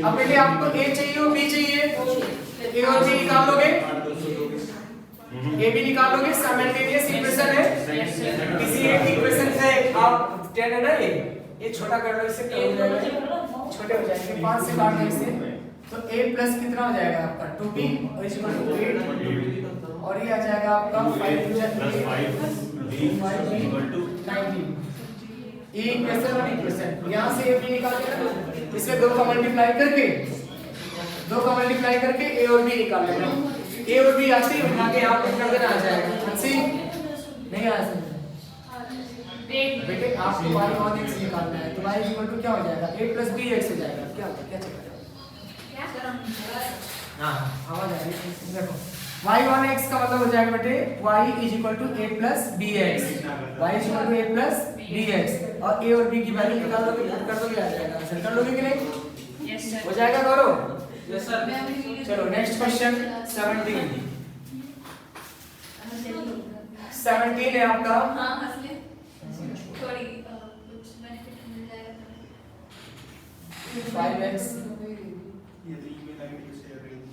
Speaker 2: अब बेटे आपको a चाहिए और b चाहिए, a और b निकाल लोगे, a b निकाल लोगे, साइमल्टेनियस इक्वेशन है। किसी एक इक्वेशन से आप 10 है ना, ये छोटा कर लो, इससे क्या हो जाएगा, छोटे हो जाएंगे, 5 से काट दो इसे, तो a प्लस कितना हो जाएगा आपका 2b और इज इक्वल टू 8 और ये आ जाएगा आपका 5 प्लस 5b इक्वल टू 19। ये इक्वेशन और इक्वेशन यहां से a b निकाल के ना, इसमें 2 का मल्टीप्लाई करके a और b निकाल लेना। a और b आते ही उठा के यहां पे कर देना, आ जाएगा आंसर नहीं आ सकता बेटे। आपको y on x निकालना है, तो y इज इक्वल टू क्या हो जाएगा, a प्लस bx हो जाएगा। क्या होगा, क्या चलेगा?
Speaker 4: क्या सर हम
Speaker 2: हाँ, आवाज आ रही है, देखो y on x का मतलब हो जाएगा बेटे y is equal to a plus bx, y is equal to a plus bx और a और b की वैल्यू निकाल दोगे, पुट कर दोगे, आ जाएगा आंसर। कर लोगे कि नहीं?
Speaker 4: यस सर
Speaker 2: हो जाएगा गौरव?
Speaker 5: Yes sir.
Speaker 4: मैं अभी वीडियो
Speaker 2: चलो नेक्स्ट क्वेश्चन 17 है आपका।
Speaker 4: हां असली थोड़ी कुछ बेनिफिट मिल जाएगा
Speaker 2: 5x
Speaker 5: ये तो ईमेल आईडी से अरेंज।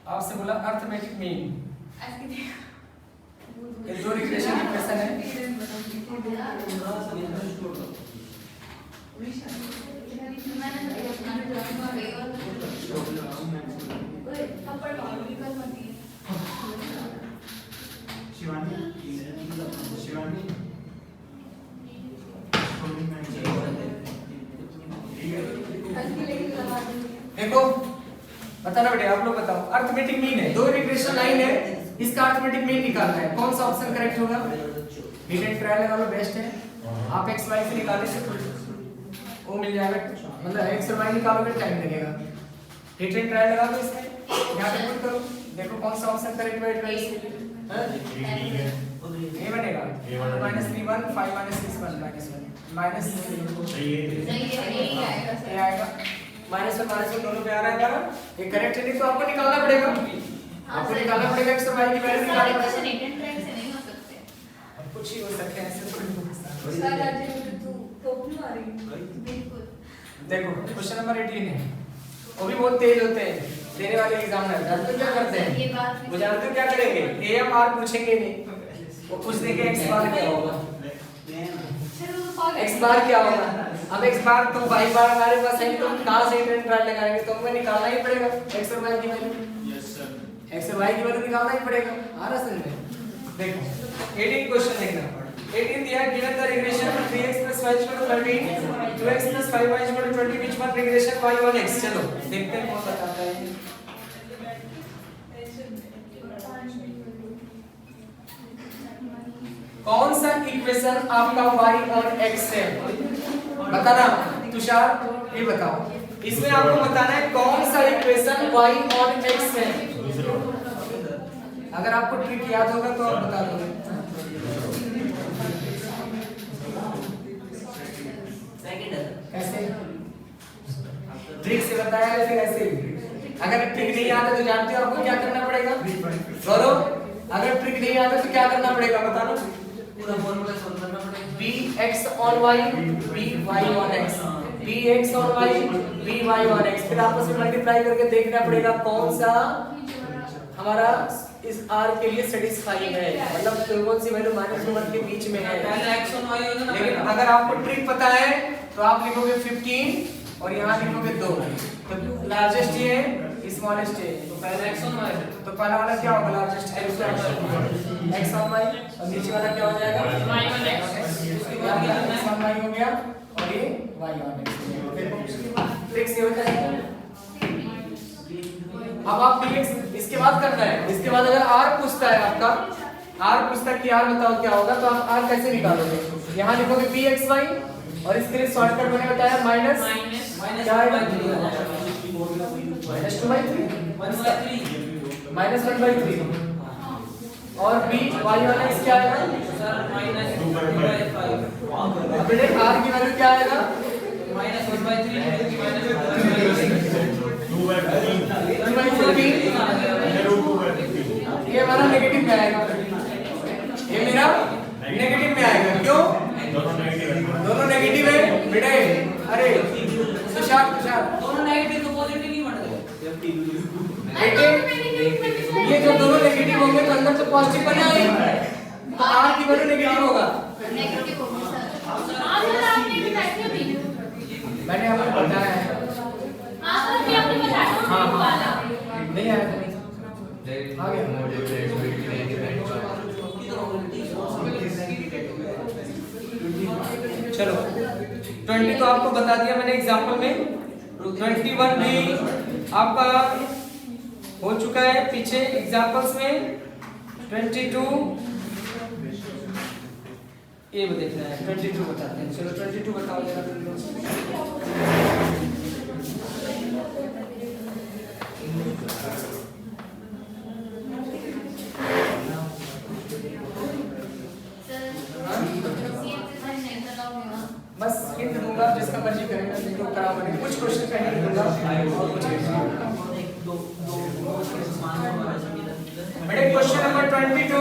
Speaker 2: आपसे बोला अर्थमेटिक मीन,
Speaker 4: ऐसे देखो
Speaker 2: ये दो रिग्रेशन इक्वेशन है।
Speaker 5: शिवानी, शिवानी
Speaker 2: देखो बताना बेटे, आप लोग बताओ। अर्थमेटिक मीन है, दो रिग्रेशन लाइन है, इसका अर्थमेटिक मीन निकालना है। कौन सा ऑप्शन करेक्ट होगा? हिट एंड ट्रायल लगा लो, बेस्ट है। आप x y से निकालने से वो मिल जाएगा, मतलब x और y निकालोगे टाइम लगेगा। हिट एंड ट्रायल लगा दो इसमें, यहां पे पुट करो, देखो कौन सा ऑप्शन करेक्ट है। ये बनेगा -3 1 5 -6 1 माइनस
Speaker 1: सही है।
Speaker 4: सही है, यही आएगा
Speaker 2: ये
Speaker 4: सर।
Speaker 2: आएगा -1 दोनों पे आ रहा है ना, ये करेक्ट है। नहीं तो आपको निकालना पड़ेगा, आपको निकालना पड़ेगा x और y की वैल्यू निकालनी
Speaker 4: क्वेश्चन
Speaker 2: पड़ेगी।
Speaker 4: रिटर्न ट्रायल से नहीं हो सकते।
Speaker 2: अब कुछ ही हो सकते हैं, ऐसे थोड़ी हो सकता है।
Speaker 3: सर आज ये तू टोपी मारी
Speaker 4: बिल्कुल
Speaker 2: देखो क्वेश्चन नंबर 18 है, वो भी बहुत तेज होते हैं देने वाले एग्जामिनर। जानते हो क्या करते
Speaker 4: ये
Speaker 2: हैं
Speaker 4: बात
Speaker 2: वो? जानते हो क्या करेंगे? AMR पूछेंगे नहीं, वो पूछ देंगे x बार क्या होगा।
Speaker 4: सर वो
Speaker 2: x बार क्या होगा? अब x बार तो y बार हमारे पास है, तो कहां से इंटीग्रल लगाएंगे? तो हमें निकालना ही पड़ेगा x और y की वैल्यू।
Speaker 5: Yes sir.
Speaker 2: x और y की वैल्यू निकालना ही पड़ेगा। आ रहा समझ में? देखो 18 क्वेश्चन देखना। 18 दिया है, given the regression 3x + y = 13, 2x + 5y = 20, which one regression y on x? चलो देखते हैं कौन बताता है। कौन सा इक्वेशन आपका y और x है? बताना तुषार, ये बताओ। इसमें आपको बताना है कौन सा इक्वेशन y और x है। अगर आपको ट्रिक याद होगा तो आप बता दोगे। कैसे? ट्रिक से बताया है फिर ऐसे ही। अगर ट्रिक नहीं याद है तो जानते हो आपको क्या करना पड़ेगा? गौरव, अगर ट्रिक नहीं याद है तो क्या करना पड़ेगा बताना? पूरा फॉर्मूला सॉल्व करना पड़ेगा। bx on y by on x, bx on y by on x, फिर आपस में मल्टीप्लाई करके देखना पड़ेगा कौन सा हमारा इस r के लिए सेटिस्फाइंग है, मतलब कौन सी वैल्यू -1 के बीच में है।
Speaker 6: पहले x on y होगा ना।
Speaker 2: लेकिन अगर आपको ट्रिक पता है तो आप लिखोगे 15 और यहाँ लिखोगे 2, तो लार्जेस्ट ये स्मॉलेस्ट है,
Speaker 6: तो पहले x on y है।
Speaker 2: तो पहला वाला क्या होगा? लार्जेस्ट x on y, और नीचे वाला क्या हो जाएगा?
Speaker 6: y on x। उसके बाद क्या करना
Speaker 2: x on y हो गया और ये y on x। देखो ट्रिक से होता है। अब आप dx इसके बाद करना है। इसके बाद अगर r पूछता है आपका, r पूछता है कि r बताओ क्या होगा, तो आप r कैसे निकालोगे? यहाँ लिखोगे bxy और इसके लिए शॉर्टकट मैंने बताया माइनस क्या है? -1/3 और b y on x क्या आएगा? अब बेटे r की वैल्यू क्या आएगा? ये हमारा नेगेटिव में आएगा, ये मेरा नेगेटिव में आएगा। क्यों? दोनों नेगेटिव है बेटे। अरे तुषार
Speaker 6: दोनों नेगेटिव तो पॉजिटिव नहीं बन
Speaker 2: बेटे, ये जो दोनों नेगेटिव होंगे तो अंदर तो पॉजिटिव बना ही, तो r की वैल्यू नेगेटिव होगा।
Speaker 4: नेगेटिव होगा सर। हां सर, आपने बताया नहीं।
Speaker 2: मैंने आपको बताया है।
Speaker 4: हां सर, भी आपने बताया।
Speaker 2: हाँ, हाँ।
Speaker 4: वाला
Speaker 2: नहीं आया था, नहीं आ गया। चलो 20 तो आपको बता दिया मैंने एग्जांपल में। 21 भी आपका हो चुका है पीछे एग्जांपल्स में। 22 ये भी देखना है। 22 बताते हैं। चलो 22 बताओ जरा। बस हिंट दूंगा, जिसका मर्जी करेगा, देखो करा मैंने कुछ क्वेश्चन का हिंट दूंगा और कुछ बड़े क्वेश्चन नंबर 22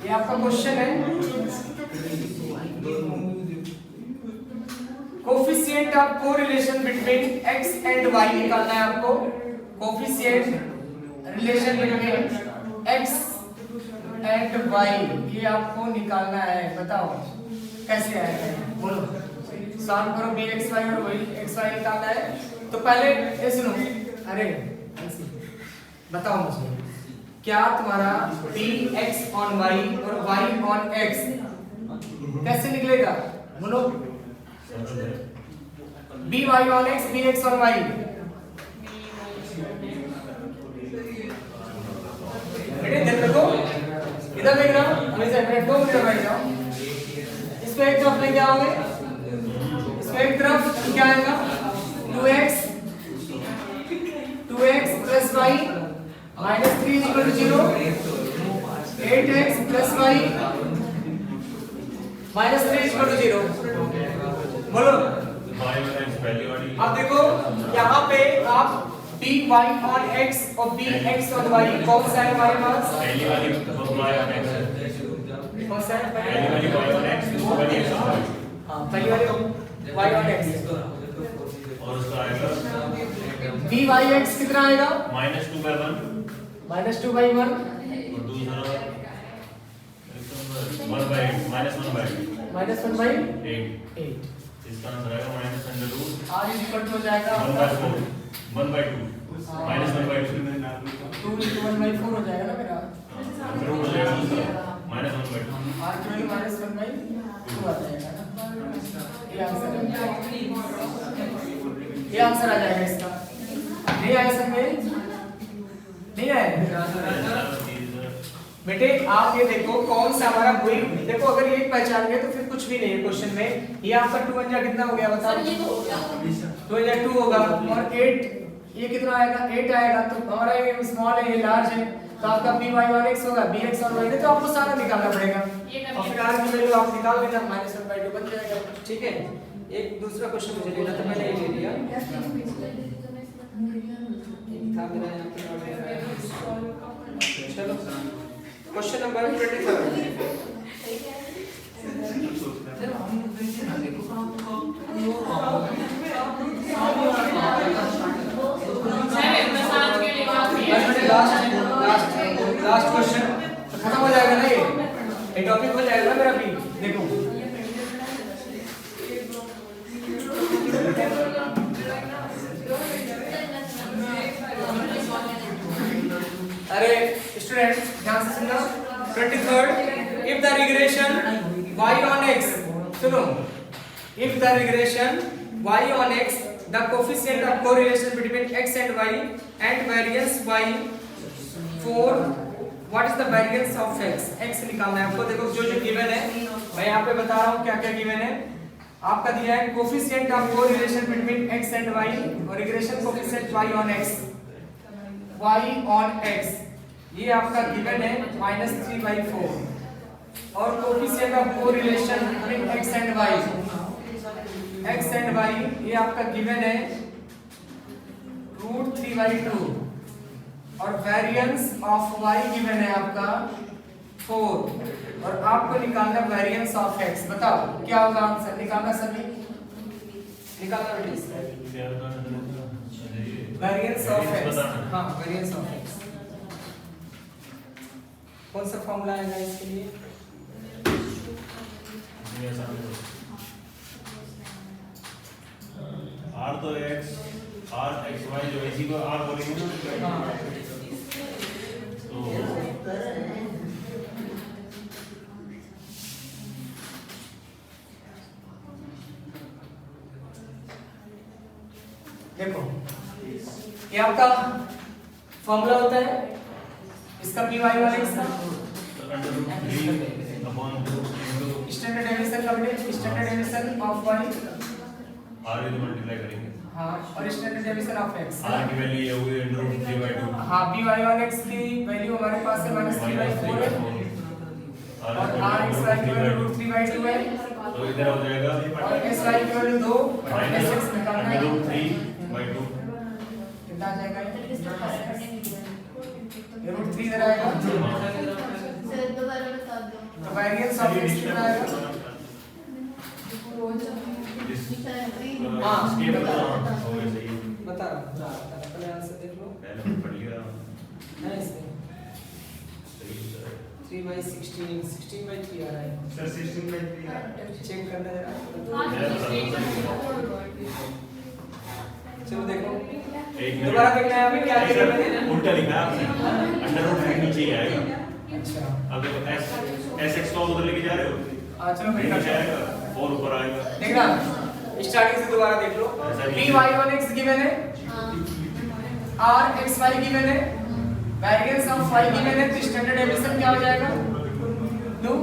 Speaker 2: ये आपका क्वेश्चन है। Coefficient of correlation between x and y निकालना है आपको। Coefficient relation between x and y ये आपको निकालना है। बताओ कैसे आएगा, बोलो। सॉल्व करो bxy और xy निकालना है। तो पहले ये सुनो, अरे बताओ मुझे, क्या तुम्हारा bx on y और y on x कैसे निकलेगा? बोलो। by on x, bx on y। बेटे देख देखो, इधर देखना, हमेशा मिनट 2 मिनट बैठ जाओ। इस पे एक तरफ लेके आओगे, इस पे एक तरफ क्या आएगा? 2x plus y minus 3 is equal to 0, 8x plus y minus 3 is equal to 0। बोलो। अब देखो यहाँ पे आप by on x और bx on y कौन सा है हमारे पास?
Speaker 1: पहली वाली y on x,
Speaker 2: कौन सा है?
Speaker 1: पहली वाली y on x, दूसरी वाली x on y।
Speaker 2: हाँ, पहली वाली y on x
Speaker 1: और उसका आएगा
Speaker 2: byx कितना आएगा?
Speaker 1: -2/1
Speaker 2: -2/1
Speaker 1: और दूसरा
Speaker 2: माइनस 1 बाई
Speaker 1: 8
Speaker 2: 8
Speaker 1: इसका आंसर आएगा minus under root
Speaker 2: r is equal to हो जाएगा
Speaker 1: 1 by 2 minus 1 by 2
Speaker 2: 2 into 1 by 4 हो जाएगा ना मेरा
Speaker 1: रूट हो जाएगा दूसरा माइनस 1 बाई 2
Speaker 2: r की वैल्यू माइनस 1 by 2 आ जाएगा ना ये आंसर आ जाएगा इसका नहीं आया समझ नहीं आया बेटे आप ये देखो कौन सा हमारा वही देखो अगर ये पहचान गए तो फिर कुछ भी नहीं है क्वेश्चन में ये आपका 2 1 कितना हो गया बताओ 2 2 होगा और 8 ये कितना आएगा 8 आएगा तो हमारा ये स्मॉल है ये लार्ज है तो आपका b y और x होगा bx और y तो आपको सारा निकालना पड़ेगा और फिर r की वैल्यू आप निकाल लेना -1/2 बन जाएगा ठीक है। एक दूसरा क्वेश्चन मुझे लेना था मैंने ये ले लिया था मेरा यहाँ पे चलो क्वेश्चन नंबर 23 लास्ट क्वेश्चन खत्म हो जाएगा ना ये टॉपिक हो जाएगा ना मेरा भी देखो अरे स्टूडेंट ध्यान से सुनना 23rd if the regression y on x सुनो if the regression y on x the coefficient of correlation between x and y and variance y for what is the variance of x x निकालना है आपको। देखो जो जो given है मैं यहाँ पे बता रहा हूँ क्या क्या गिवन है आपका दिया है coefficient of correlation between x and y और regression coefficient y on x ये आपका गिवन है -3/4 और coefficient of correlation between x and y ये आपका गिवन है √3/2 और वेरिएंस ऑफ y गिवन है आपका 4 और आपको निकालना वेरिएंस ऑफ x बताओ क्या होगा आंसर निकालना सभी निकालना बेटा वेरिएंस ऑफ x हां वेरिएंस ऑफ x कौन सा फॉर्मूला आएगा इसके लिए
Speaker 1: r तो x r x y जो इसी को r बोलेंगे ना
Speaker 2: हां देखो ये आपका फॉर्मूला होता है इसका पी वाई वाला इसका स्टैंडर्ड डेविएशन का बेटे standard deviation of Y
Speaker 1: r को मल्टीप्लाई करेंगे
Speaker 2: हां और standard deviation of x
Speaker 1: r की वैल्यू ये हुई √3/2
Speaker 2: हां पी वाई वाला x की वैल्यू हमारे पास है -3/4 है और r x y की वैल्यू √3/2 है
Speaker 1: तो इधर हो जाएगा
Speaker 2: और s y की वैल्यू 2 और s x निकालना है
Speaker 1: √3/2
Speaker 2: कितना आ जाएगा ये √3 इधर आएगा
Speaker 4: सर दोबारा बता दो
Speaker 2: तो वेरिएंस ऑफ x कितना आएगा हाँ,
Speaker 1: स्केल
Speaker 2: बता रहा हूँ।
Speaker 1: हो गया सही
Speaker 2: बता रहा हूं पहले आंसर देख लो
Speaker 1: पहले पढ़ लिया
Speaker 2: है इसमें
Speaker 1: सही है
Speaker 2: 3/16 आ रहा है
Speaker 5: सर 16/3
Speaker 2: चेक करना जरा
Speaker 1: मेरा
Speaker 2: चलो देखो
Speaker 1: एक
Speaker 2: दोबारा देखना है अभी क्या लिखा मैंने
Speaker 1: उल्टा लिखा है आपने अंडर रूट के नीचे ही आएगा
Speaker 2: अच्छा
Speaker 1: अब देखो s x को उधर लेके जा रहे हो
Speaker 2: चलो
Speaker 1: नीचे
Speaker 2: बेटा
Speaker 1: आएगा 4 ऊपर आएगा
Speaker 2: देखना स्टार्टिंग से दोबारा देख लो p y on x given है r x y गिवन है वेरिएंस ऑफ y गिवन है तो स्टैंडर्ड डेविएशन क्या हो जाएगा 2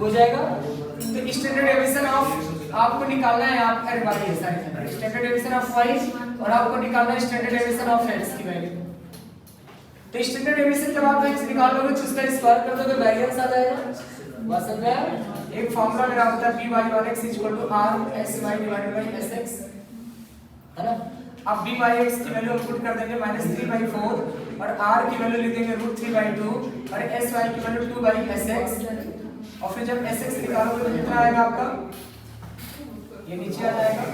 Speaker 2: हो जाएगा तो स्टैंडर्ड डेविएशन ऑफ आपको निकालना है आप अरे बात ये सारी स्टैंडर्ड डेविएशन ऑफ y और आपको निकालना है स्टैंडर्ड डेविएशन ऑफ x की वैल्यू तो स्टैंडर्ड डेविएशन जब आप x निकालोगे तो उसका स्क्वायर कर दोगे वेरिएंस आ जाएगा बस समझ में एक फार्मूला मेरा होता है p y on x r s y divided by s x है ना अब b by x की वैल्यू हम पुट कर देंगे -3/4 और r की वैल्यू लिख देंगे √3/2 और s y की वैल्यू 2 by s x और फिर जब s x निकालोगे तो कितना आएगा आपका ये नीचे आ जाएगा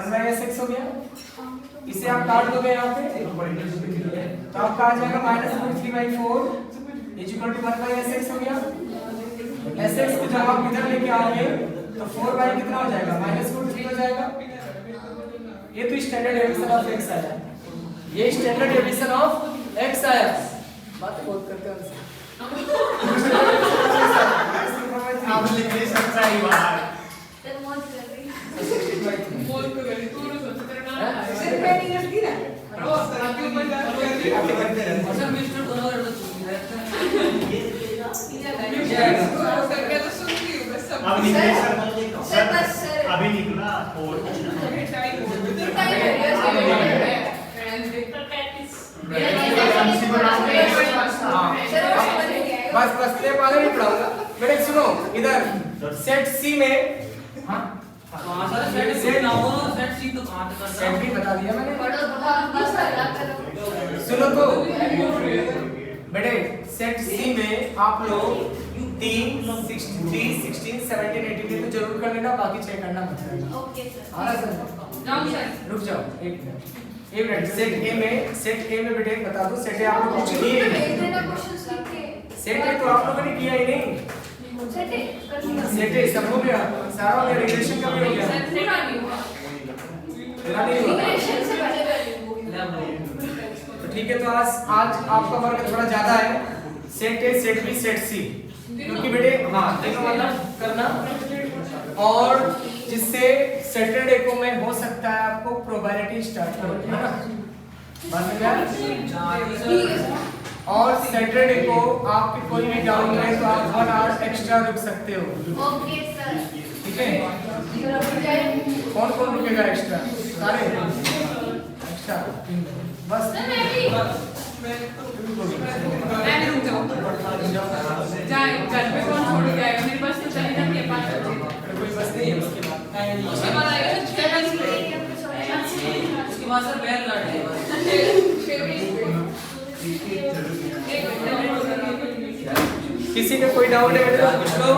Speaker 2: 1 by s x हो गया इसे आप काट दोगे यहाँ पे तो आपका आ जाएगा -√3/4 इज इक्वल टू 1/sx हो गया। sx को जब आप इधर लेके आओगे तो 4 कितना हो जाएगा -√3 हो जाएगा। ये तो स्टैंडर्ड डेविएशन ऑफ x आया, ये स्टैंडर्ड डेविएशन ऑफ x आया। बात बहुत करते हैं उनसे।
Speaker 5: आप लिख नहीं सकता ही बाहर।
Speaker 3: तर मौज कर रही
Speaker 4: बोल तो गली तू सोच तेरा नाम
Speaker 3: सिर्फ मैं नहीं करती ना
Speaker 4: ओ आगे ऊपर जा कर
Speaker 5: आप करते रहते
Speaker 6: अच्छा मिस्टर बनोगे तो चुप
Speaker 4: करके तो सुन रही हूँ बस सब
Speaker 5: अब निकले सर
Speaker 3: बस सर
Speaker 5: अभी निकला और
Speaker 4: टाइम हो
Speaker 3: तू
Speaker 4: गया
Speaker 3: टाइम कर रही है
Speaker 4: एंड पेपर प्रैक्टिस
Speaker 2: बस बस ये आगे नहीं पढ़ाऊंगा। बेटे सुनो इधर सेट सी में हाँ
Speaker 6: कहां से सेट ना हो सेट सी तो कहां तक
Speaker 2: सेट भी बता दिया मैंने।
Speaker 3: पढ़ो बस अल्लाह करो
Speaker 2: सुनो तो बेटे सेट सी में आप लोग 3 16 16 17 18 तो जरूर कर लेना, बाकी चेक करना मत करना।
Speaker 3: ओके सर
Speaker 2: आ रहा सर
Speaker 4: जाओ सर
Speaker 2: रुक जाओ एक मिनट सेट ए में बेटे बता दो सेट ए आप लोग कुछ किए ही नहीं।
Speaker 3: देना क्वेश्चंस लिखे
Speaker 2: सेट ए तो आप लोगों ने किया ही नहीं।
Speaker 3: सेट है कर लिया
Speaker 2: सेट ए सब हो गया, सारा हो गया, रिग्रेशन का भी हो गया।
Speaker 4: सर पूरा नहीं हुआ
Speaker 2: तेरा नहीं हुआ।
Speaker 3: रिग्रेशन से पहले कर ली
Speaker 2: तो ठीक है, तो आज आपका वर्ग थोड़ा ज्यादा है। Set A set B set C क्योंकि बेटे हाँ देखो मतलब करना, और जिससे सैटरडे को मैं हो सकता है आपको प्रोबेबिलिटी स्टार्ट करो, है ना? बात समझ आया? और सैटरडे को आपके कोई भी डाउट है तो आप 1 आवर एक्स्ट्रा रुक सकते हो।
Speaker 3: ओके सर
Speaker 2: ठीक है,
Speaker 3: फिर अब जाए
Speaker 2: कौन कौन रुकेगा एक्स्ट्रा? सारे एक्स्ट्रा बस
Speaker 4: सर मैं भी मैं रुक जाऊँ जाए घर पे कौन छोड़ के आएगा, मेरी बस तो चली जाती है 5 बजे
Speaker 2: कोई बस नहीं है उसके बाद।
Speaker 4: उसके बाद आएगा तो 6 बजे
Speaker 6: उसके बाद सर बैल काट है बस
Speaker 4: 6 बजे एक घंटे में
Speaker 2: किसी का कोई डाउट है बेटा पूछ लो।